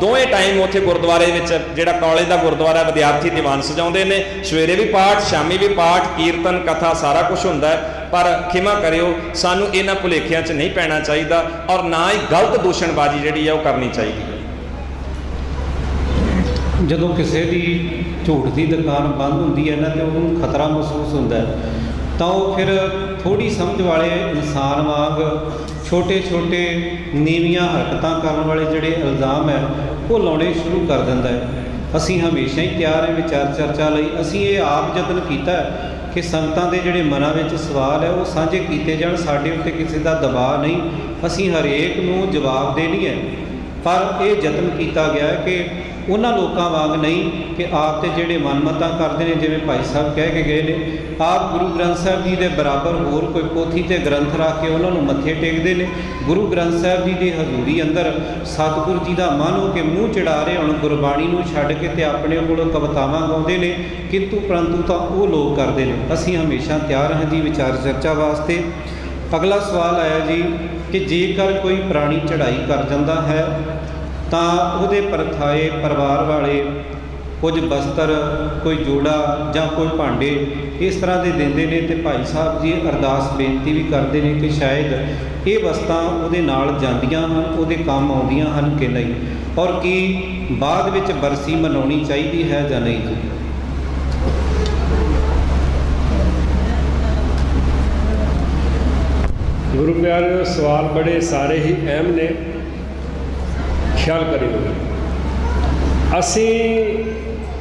दोवें टाइम उत्थे गुरुद्वारे विच जिहड़ा कॉलेज का गुरुद्वारा विद्यार्थी दीवान सजाउंदे ने, सवेरे भी पाठ शामी भी पाठ कीर्तन कथा सारा कुछ हुंदा है। पर खिमा करियो, सानू इन्हां भुलेखिਆਂ च नहीं पैना चाहिए और ना ही गलत दूषणबाजी जिहड़ी है वो करनी चाहिए। जदों किसी की झूठ की दुकान बंद हुंदी है ना तो उन्होंने खतरा महसूस होता है, तो फिर थोड़ी समझ वाले इंसान वांग छोटे छोटे नीवियां हरकतां करने वाले जिहड़े इल्ज़ाम है वो लाने शुरू कर दिंदा है। असीं हमेशा ही तैयार है विचार चर्चा लई। असीं ये आप यतन कीता है कि संगतां दे जिहड़े मनां विच सवाल है वो साझे कीते जाण, साडे उत्ते किसी का दबाव नहीं, असीं हरेक नूं जवाब देनी है। पर यह यतन किया गया है कि उन्हां लोकां वांग नहीं कि आप ते जिहड़े मनमतां करते हैं, जिवें भाई साहब कह के गए ने, आप गुरु ग्रंथ साहब जी के बराबर होर कोई पोथी ते ग्रंथ रख के उन्होंने मत्थे टेकते हैं। गुरु ग्रंथ साहब जी की हजूरी अंदर सतगुरु जी का मन हो के मूँह चढ़ा रहे हुण गुरबाणी नूं छड्ड के ते अपने कोलों कवितावां गाउंदे ने, किंतु परंतु तो वो लोग करते हैं। असीं हमेशा तैयार हैं जी विचार चर्चा वास्ते। अगला सवाल आया जी कि जेकर कोई पुरानी चढ़ाई कर जाता है तो उहदे परथाए परिवार वाले कुछ बस्तर, कोई जोड़ा ਜਾਂ कोई भांडे इस तरह के देंदे ने। ते भाई साहब जी अरदास बेनती भी करते हैं कि शायद ये वस्तां उहदे नाल जांदियां हन, उहदे काम आउंदियां हन कि नहीं, और कि बाद विच बरसी मनाउणी चाहीदी है जां नहीं जी। गुरु प्यारे सवाल बड़े सारे ही अहम ने, ख्याल करियो। असी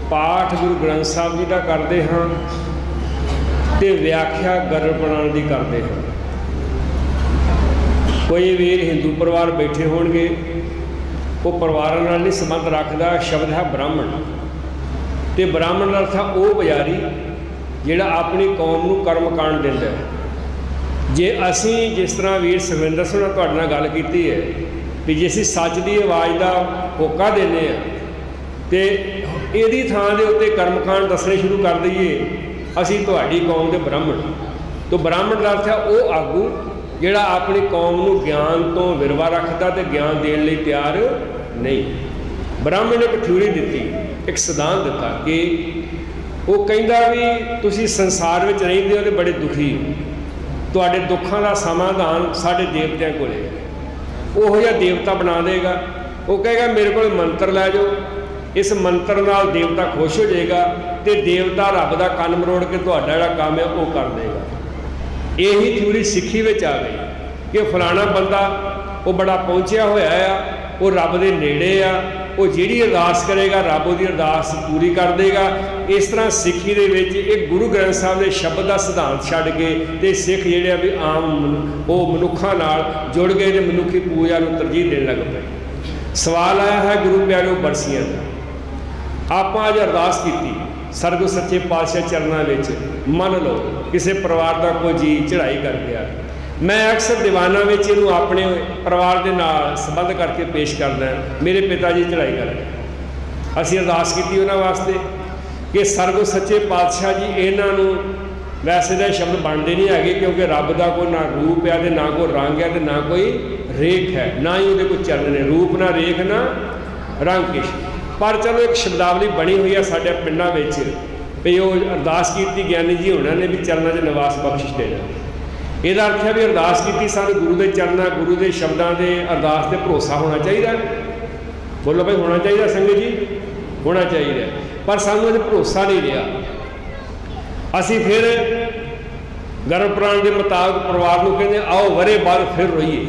पाठ गुरु ग्रंथ साहब जी का करते हाँ तो व्याख्या गरल पुराण की करते हैं। कोई वीर हिंदू परिवार बैठे होणगे, वो परिवार नाल नहीं संबंध रखता। शब्द है ब्राह्मण, तो ब्राह्मण का अर्थ है वो पुजारी जिहड़ा अपनी कौम नूं कर्म कांड दिंदा है। जे असी जिस तरह वीर सुखविंदर सिंह ने तुहाडे नाल गल कीती है भी जे असीं सच की आवाज़ का होका देने तो यदी थां दे उत्ते कर्मकांड दसने शुरू कर दईए असीं तुहाडी कौम के ब्राह्मण। तो ब्राह्मण का अर्थ है वो आगू जिहड़ा अपनी कौम नूं ज्ञान तो विरवा रखता तो ज्ञान देण लई तैयार नहीं। ब्राह्मण ने एक थ्योरी दिती, एक सिद्धांत दिता कि वो कहिंदा भी तुसीं संसार विच रहिंदे हो ते बड़े दुखी हो, तुहाडे दुखां दा समाधान साडे देवतिਆਂ कोले है। ਉਹੋ ਜਿਹਾ देवता बना देगा। वो कहेगा मेरे को मंत्र लै जाओ, इस मंत्र नाल देवता खुश हो जाएगा तो देवता रब का कन मरोड़ के तुहाडा जिहड़ा काम है वो कर देगा। यही थ्योरी सिੱਖੀ ਵਿੱਚ आ गई कि फलाना बंदा वो बड़ा पहुँचया होया आ, वो रब के नेड़े आ, वो जिहड़ी अरदास करेगा रब उसकी अरदास पूरी कर देगा। इस तरह सिੱਖੀ ਦੇ ਵਿੱਚ एक गुरु ग्रंथ साहब के शब्द का सिद्धांत छड्ड के ते सिੱਖ जिहड़े भी आम वो मनुखा नाल जुड़ गए तो मनुखी पूजा को तरजीह देने लग पे। सवाल आया है गुरु प्यारे बरसियां का। आप अज अरदास की सरगुरु सच्चे पातशाह चरणों में, मन लो किसी परिवार का कोई जी चढ़ाई कर गया, मैं अक्सर दीवाना में इनू अपने परिवार के नाल संबंध करके पेश करदा। मेरे पिता जी चढ़ाई कर गए, असीं अरदास की उन्होंने वास्ते कि सरगुरु सच्चे पातशाह जी इन्हों वैसे तो शब्द बनते नहीं है क्योंकि रब का कोई ना रूप है, ना कोई रंग है, ना कोई रेख है, ना ही वो कोई चरण ने, रूप ना रेख ना रंग किश। पर चलो एक शब्दावली बनी हुई है साढ़े पिंडों में भी वो अरदास की ज्ञानी जी होना ने भी चरणों से निवास बख्शिश देना। यदा अर्थ है भी अरदास की सानू गुरु के चरणों गुरु के शब्दों के अरदास से भरोसा होना चाहिए। बोलो भाई होना चाहिए संगत जी, होना चाहिए। पर सानू अज भरोसा नहीं रहा। असी फिर गरल पुराण के मुताबिक परिवार को कहते आओ वरे बार फिर रोईए।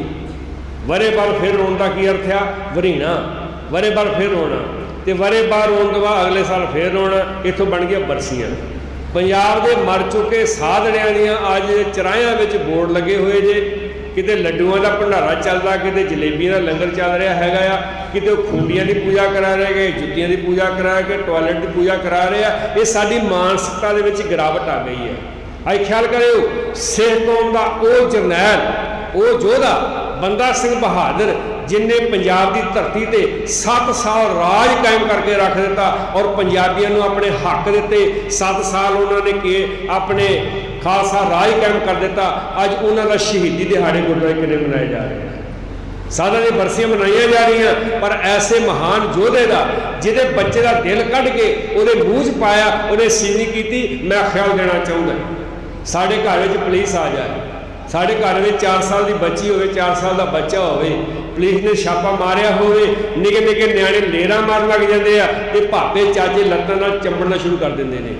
वरे बार फिर रोन का की अर्थ है वरीना, वरे बार फिर रोना तो वरे बार रोन तो बाद अगले साल फिर रोना। इतों बन गया बरसियां। पंजाब के मर चुके साधड़ियां दियां अज चराहियां में बोर्ड लगे हुए जे, किते लड्डूआं का भंडारा चलता, किते जलेबियां का लंगर चल रहा हैगा, किते खूंबियां की पूजा करा रहे गए, जुत्तियां की पूजा करा के, टॉयलेट की पूजा करा रहे हैं। ये साडी मानसिकता दे विच गिरावट आ गई है। अज ख्याल करियो सिख कौम का वो जरनैल, वो योधा बंदा सिंह बहादुर जिन्हें पंजाब की धरती ते 7 साल राज कायम करके रख दिता और पंजाबियों को अपने हक दिते। 7 साल उन्होंने के अपने खालसा राज कायम कर दिता। अज उन्होंने शहीदी दिहाड़े गुरुद्वारे कितने मनाए जा रहे हैं, साधा दी बरसियां मनाई जा रही हैं। पर ऐसे महान योधे का जिहदे बच्चे का दिल कढ़ के उहदे मूँह च पाया, उन्हें सीनी की, मैं ख्याल देना चाहूँगा साढ़े घर में पुलिस आ जाए, साढ़े घर में 4 साल की बच्ची हो, 4 साल का बच्चा हो, पुलिस ने छापा मारिया हो, निके निके न्याणे लेरा मारन लग जाते हैं तो भापे चाचे लत्तां नाल चंबड़ना शुरू कर देंगे ने।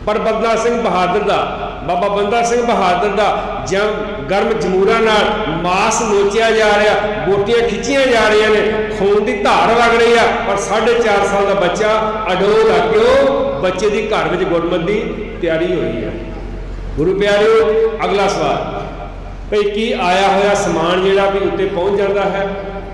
पर बंदा सिंह बहादुर का, बाबा बंदा सिंह बहादुर का जंग गर्म जमूरा नाल मास नोचिया जा रहा, बोटियां खिंचिया जा रही ने, खून की धार लग रही है। पर 4.5 साल का बच्चा अडोल आ क्यों बच्चे की घर में गुरमत की तैयारी हुई है। गुरु प्यारिओ अगला सवाल भाई की आया होया समान जिहड़ा भी उत्ते पहुँच जाता है,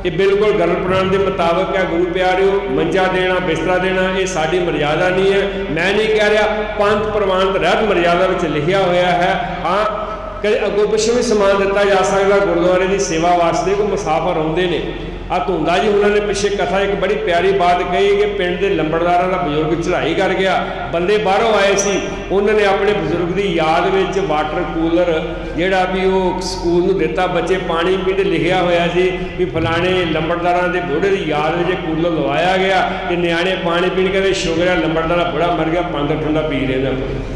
ये बिल्कुल गरल पुराण के मुताबिक है। गुरु प्यारिओ मंजा देना बिस्तरा देना ये साड़ी मर्यादा नहीं है। मैं नहीं कह रहा, पंथ प्रवान रहत मर्यादा में लिखा होया है। हाँ कदे अगों पिछों भी समान दिता जा सकता गुरुद्वारे की सेवा वास्ते। कोई मुसाफर आते हैं। आ धुंदा जी उन्होंने पिछे कथा एक बड़ी प्यारी बात कही कि पिंड के लंबड़दारां दा बजुर्ग चढ़ाई कर गया, बंदे बाहरों आए सी, उन्होंने अपने बजुर्ग की याद में वाटर कूलर जिहड़ा भी वो स्कूल नूं दिता, बच्चे पानी पीते लिखिया होया सी भी फलाने लंबड़दारां दे बुढ़े की याद में कूलर लवाया गया कि न्याणे पानी पीण के शुगर है लंबड़दारा बुढ़ा मर गया, पानी ठंडा पी रहे हैं।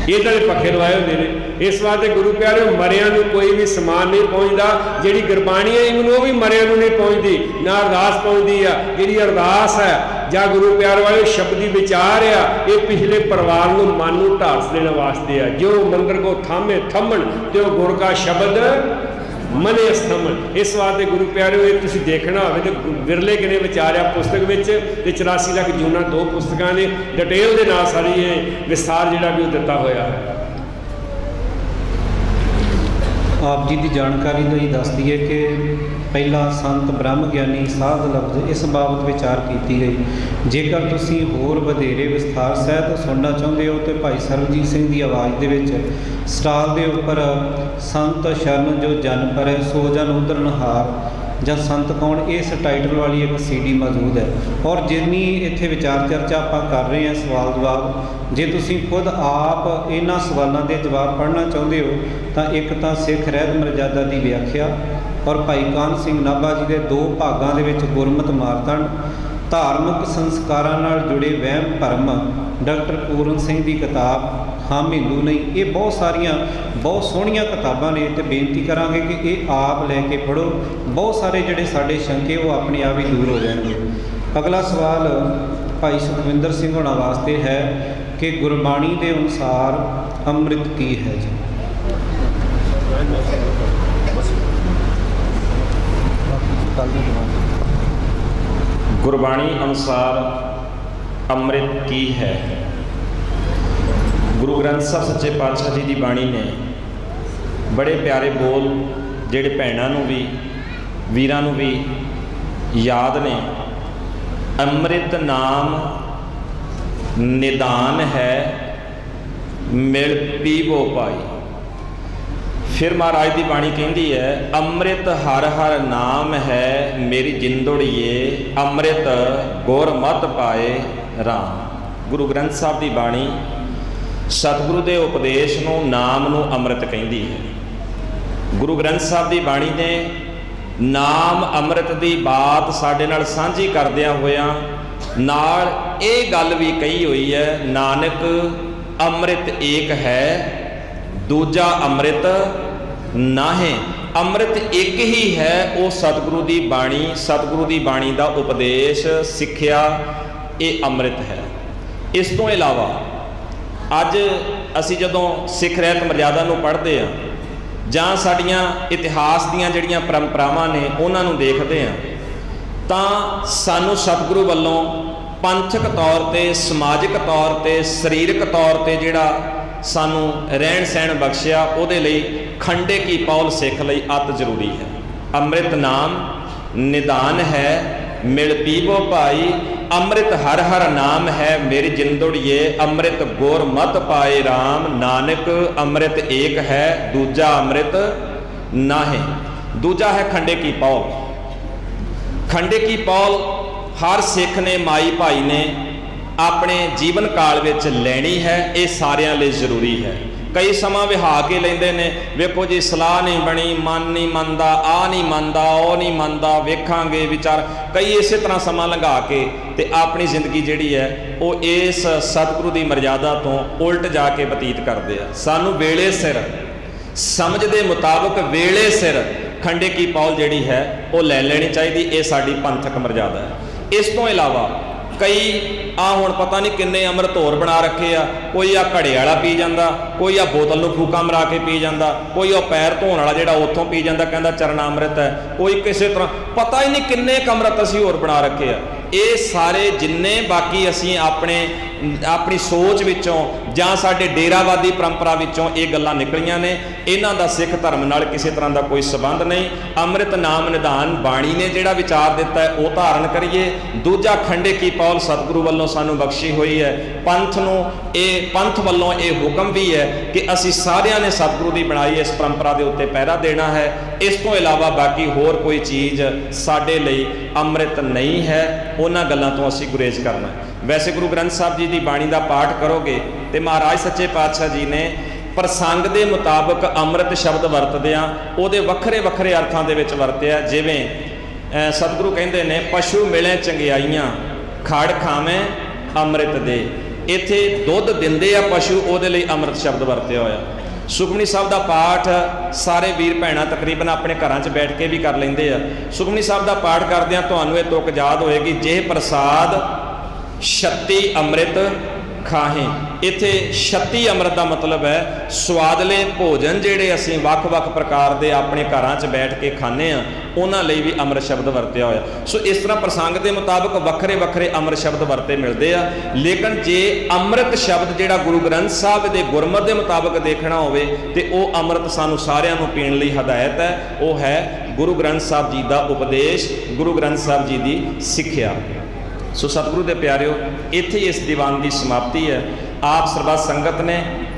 इदां दे पखे लवाए होंदे ने। इस वास्ते गुरु प्यारे मरियां नूं कोई भी समान नहीं पहुँचता। जिहड़ी गुरबाणी है इवन वो भी मरियां नूं नहीं पहुँचती, ना अरदास पहुँचती है। जिहड़ी अरदास है जां गुरु प्यारे वाले शब्दी विचार आ, ये पिछले परिवार नूं मन नूं ढास देने वास्ते है। जो मंदिर को थामे थमन त्यो गुर का शब्द मने स्थमन। इस वास्ते गुरु प्यारे ये तुसीं देखना हो तो विरले किने विचारिया पुस्तक में 84 लाख जूना 2 पुस्तकां ने डिटेल के नाल सारी ये विस्तार जिहड़ा भी दिता होया है। आप जी की जानकारी ਲਈ दस दईए कि पहला संत ब्रह्म ज्ञानी साध लफ्ज़ इस बाबत विचार की गई। जेकर तुसीं होर वधेरे विस्तार सहित सुनना चाहते हो तो भाई सरबजीत सिंह की आवाज़ के विच स्टाल के उपर संत शरण जो जन पर सो जन उदरनहार ਜਾਂ संत कौन इस टाइटल वाली एक CD मौजूद है। और जिन्नी इत्थे विचार चर्चा आप कर रहे हैं सवाल जवाब, जे तुसीं खुद आप इन्हां सवालों के जवाब पढ़ना चाहते हो तो एक तो सिख रहत मर्यादा की व्याख्या और भाई कान सिंह नाभा जी के 2 भागों के गुरमत मारतंड, धार्मिक संस्कारां नाल जुड़े वहम भरम डॉक्टर पूरन सिंह की किताब हम हिंदू नहीं। ये बहुत सारिया बहुत सोहणियां किताबां ने तो बेनती करांगे कि ये आप लैके पढ़ो। बहुत सारे जिहड़े साडे शंके वो अपने आप ही दूर हो जाएंगे। अगला सवाल भाई सुखविंदर सिंह होना वास्ते है कि गुरबाणी के अनुसार अमृत की है जी। गुरबाणी अनुसार अमृत की है। गुरु ग्रंथ साहब सच्चे पातशाह जी की बाणी ने बड़े प्यारे बोल जिहड़े भैणां नूं भी वीरां नूं भी याद ने। अमृत नाम निदान है मिल पीवो पाई। फिर महाराज की बाणी कहती है अमृत हर हर नाम है मेरी जिंदड़िए अमृत गुर मत पाए राम। गुरु ग्रंथ साहब की बाणी सतगुरु के उपदेश नूं नाम नूं अमृत कहती है। गुरु ग्रंथ साहब की बाणी ने नाम अमृत की बात साडे नाल सांझी करदियां होया नाल ये गल भी कही हुई है नानक अमृत एक है दूजा अमृत नाहे। अमृत एक ही है वो सतगुरु की बाणी, सतगुरु की बाणी का उपदेश सिक्ख्या ये अमृत है। इस तो इलावा अज असी जदों सिख रहत मर्यादा नूं पढ़ते हैं जां साडियां इतिहास दीयां जिहड़ियां परंपरावां ने उन्हां नूं देखते हैं तां सानूं सतगुरु वल्लों पंथक तौर ते समाजिक तौर ते सरीरक तौर ते जिहड़ा सानू रहन सहन बख्शिया उहदे लई खंडे की पौल सिख लई अत जरूरी है। अमृत नाम निदान है मिल पीवो भाई अमृत हर हर नाम है मेरी जिंदड़िए अमृत गुर मत पाए राम। नानक अमृत एक है दूजा अमृत नाहे। दूजा है खंडे की पौल। खंडे की पौल हर सिख ने माई भाई ने अपने जीवन काल में लैनी है, ये सारिਆਂ ਲਈ जरूरी है। कई समा विहा के लेंदे ने वेखो जी सलाह नहीं बनी मन नहीं मनता आ नहीं मनता ओ नहीं मनता वेखांगे विचार कई इस तरह समा लंघा के ते अपनी जिंदगी जिहड़ी है वो इस सतगुरु की मर्यादा तो उल्ट जाके बतीत करते हैं। सानू वेले सिर समझ दे मुताबिक वेले सिर खंडे की पौल जिहड़ी है वो ले लेनी चाहिए। ये साडी पंथक मर्यादा है। इस तो इलावा कई हुण पता नहीं किन्ने अमृत होर बना रखे आ। कोई आ घड़े वाला पी जाता, कोई आ बोतल नूं फूका मरा के पी जाता, कोई आ पैर धोण वाला जिहड़ा उत्थों पी जाता कहता चरना अमृत है, कोई किसी तरह पता ही नहीं किन्ने अमृत असीं होर बना रखे आ। ये सारे जिन्ने बाकी असीं अपने अपनी सोच विचों जां साडे डेरावादी परंपरा विचों ये गल्लां निकलियां ने। इन्हां दा सिख धर्म नाल किसी तरह का कोई संबंध नहीं। अमृत नाम निधान बाणी ने जिहड़ा विचार दिता है वो धारण करिए। दूजा खंडे की पौल सतगुरु वालों सानू बख्शी हुई है। पंथ वालों ये हुक्म भी है कि असी सारिਆਂ ने सतगुरु की बनाई इस परंपरा के उत्ते पहरा देना है। इस तो इलावा बाकी होर कोई चीज़ साडे लई अमृत नहीं है। उन्हां गल्लां तो असी गुरेज करना है। वैसे गुरु ग्रंथ साहब जी की बाणी का पाठ करोगे तो महाराज सच्चे पातशाह जी ने प्रसंग के मुताबिक अमृत शब्द वरतदियां उहदे वखरे वखरे अर्थां दे विच वरतिया। जिवें सतगुरु कहंदे ने पशु मिले चंगियाइयां खड़ खावें अमृत दे। इत्थे दुध दिंदे आ पशु, उहदे लई अमृत शब्द वरतिया होया। सुखमनी साहब का पाठ सारे वीर भैणां तकरीबन अपने घरां च बैठ के भी कर लेंदे आ। सुखमनी साहब का पाठ करदिआं तुहानूं ये तुक याद होएगी, जे प्रसाद 36 अमृत खाहें। इत्थे 36 अमृत का मतलब है स्वादले भोजन जिहड़े असीं वख-वख प्रकार दे अपने घरां च बैठ के खाने आ, उन्हां लई भी अमृत शब्द वरतिया होया। सो इस तरह प्रसंग के मुताबिक वखरे वखरे अमृत शब्द वरते मिलते हैं। लेकिन जे अमृत शब्द जिहड़ा गुरु ग्रंथ साहब के गुरमत के मुताबिक देखना होवे ते वो अमृत सानू सारिਆਂ ਨੂੰ पीण लई हदायत है। वो है गुरु ग्रंथ साहब जी का उपदेश, गुरु ग्रंथ साहब जी की सिक्ख्या। सो सतगुरु के प्यारिओ, इत्थे इस दीवान की समाप्ति है। आप सरबत संगत ने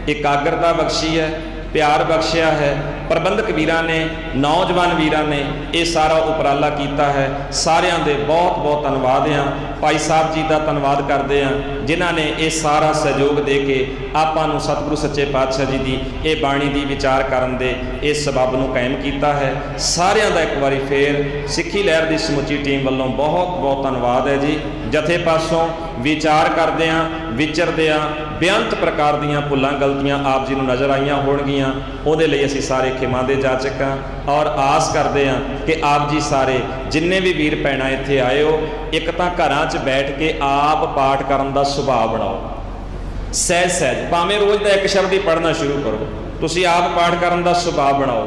एकाग्रता बख्शी है, प्यार बख्शिया है। प्रबंधक वीरां ने, नौजवान वीरां ने ये सारा उपराला किया है। सारिਆਂ दे बहुत बहुत धन्यवाद हाँ। भाई साहब जी का धन्यवाद करते हैं जिन्हों ने यह सारा सहयोग दे के आपां नूं सतगुरु सच्चे पातशाह जी की ये बाणी की विचार करन दे इस सबब नूं कायम किया है। सारिਆਂ ਦਾ एक बारी फिर सिक्खी लहर की समुची टीम वालों बहुत बहुत धन्यवाद है जी। जथे पासों विचार करदिआं विचरदिआं बेअंत प्रकार दीआं भुलां गलतियां आप जी नूं नज़र आईयां होणगीआं, उहदे लई असीं सारे खिमा दे जाचक हां और आस करते हैं कि आप जी सारे जिन्ने भी वीर भैणां इत्थे आए हो, एक तां घरां च बैठ के आप पाठ करन दा सुभाव बनाओ। सहज सहज भावें रोज़ का एक शब्द ही पढ़ना शुरू करो, तुसीं आप पाठ करन दा सुभाव बनाओ।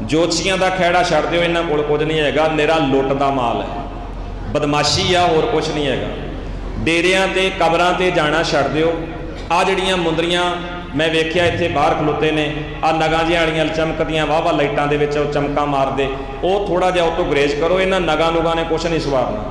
जोतशियां दा खैड़ा छड्ड दिओ, इन्हां कोल कुछ नहीं हैगा, निरा लुੱਟ दा माल है, बदमाशी आ, होर कुछ नहीं हैगा। डेरियां ते कबरां ते जाना छड्ड दिओ। आ जिहड़ियां मुंदरियां मैं वेख्या इत्थे बाहर खलोते ने, आ नगां जिहां वालियां चमकदियां वाह-वाह लाइटां दे विच चमका मारदे, वो थोड़ा जिहा उतों गुरेज करो। इन्हां नगां नुगां ने कुछ नहीं सवारना।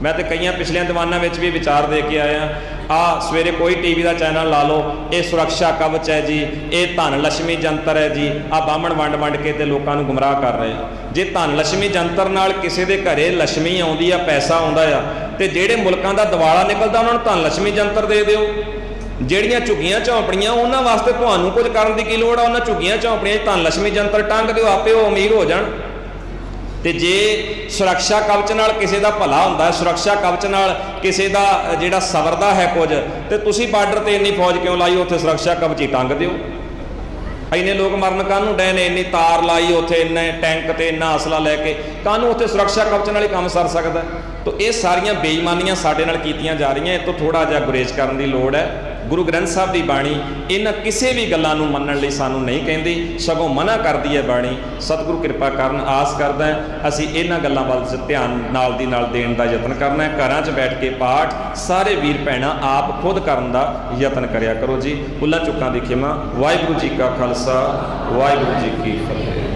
मैं तो कई पिछलियां दीवानां विच भी विचार दे के आया। आ सवेरे कोई टीवी का चैनल ला लो, ये सुरक्षा कवच है जी, ये धन लक्ष्मी जंतर है जी, आ बामण वंड वंड के ते लोकां नूं गुमराह कर रहे हैं। जे धन लक्ष्मी जंतर नाल किसी के घरे लक्ष्मी आउंदी आ, पैसा आउंदा आ, ते जिहड़े मुल्कां दा दिवाला निकलदा उन्हां नूं धन लक्ष्मी जंतर दे दिओ। ਜਿਹੜੀਆਂ ਝੁੱਗੀਆਂ ਝੌਂਪੜੀਆਂ ਉਹਨਾਂ ਵਾਸਤੇ ਤੁਹਾਨੂੰ ਕੁਝ ਕਰਨ ਦੀ ਕੀ ਲੋੜ ਆ? ਉਹਨਾਂ ਝੁੱਗੀਆਂ ਝੌਂਪੜੀਆਂ 'ਚ ਧਨ ਲక్ష్ਮੀ ਜੰਤਰ ਟੰਗ ਦਿਓ, ਆਪੇ ਉਹ ਅਮੀਰ ਹੋ ਜਾਣ। ਤੇ ਜੇ ਸੁਰੱਖਿਆ ਕਵਚ ਨਾਲ ਕਿਸੇ ਦਾ ਭਲਾ ਹੁੰਦਾ, ਸੁਰੱਖਿਆ ਕਵਚ ਨਾਲ ਕਿਸੇ ਦਾ ਜਿਹੜਾ ਸਵਰਦਾ ਹੈ ਕੁਝ, ਤੇ ਤੁਸੀਂ ਬਾਰਡਰ ਤੇ ਇੰਨੀ ਫੌਜ ਕਿਉਂ ਲਾਈ? ਉੱਥੇ ਸੁਰੱਖਿਆ ਕਵਚ ਹੀ ਟੰਗ ਦਿਓ। ਇੰਨੇ ਲੋਕ ਮਰਨ ਕਾਹਨੂੰ ਡਏ ਨੇ? ਇੰਨੀ ਤਾਰ ਲਾਈ ਉੱਥੇ, ਇੰਨੇ ਟੈਂਕ ਤੇ ਇੰਨਾ ਅਸਲਾ ਲੈ ਕੇ, ਕਾਹਨੂੰ ਉੱਥੇ ਸੁਰੱਖਿਆ ਕਵਚ ਨਾਲ ਹੀ ਕੰਮ ਸਰ ਸਕਦਾ? तो ये सारियां बेईमानियां साडे नाल कीतियां जा रही हैं। इस तो थोड़ा जिहा गुरेज करन दी लोड़ है। गुरु ग्रंथ साहब की बाणी इन्हां किसी भी गल्लां नूं मन्नण लई सानूं नहीं कहंदी, सगों मना करदी है बाणी। सतगुरु कृपा करन, आस करदा है असीं इन्हां गल्लां वल ध्यान नाल दी नाल देण दा यतन करना है। घरां 'च बैठ के पाठ सारे वीर भैणां आप खुद करन दा यतन करिया करो जी। भुल्लां चुक्कां दी खिमा। वाहिगुरू जी का खालसा, वाहिगुरू जी की फतेह।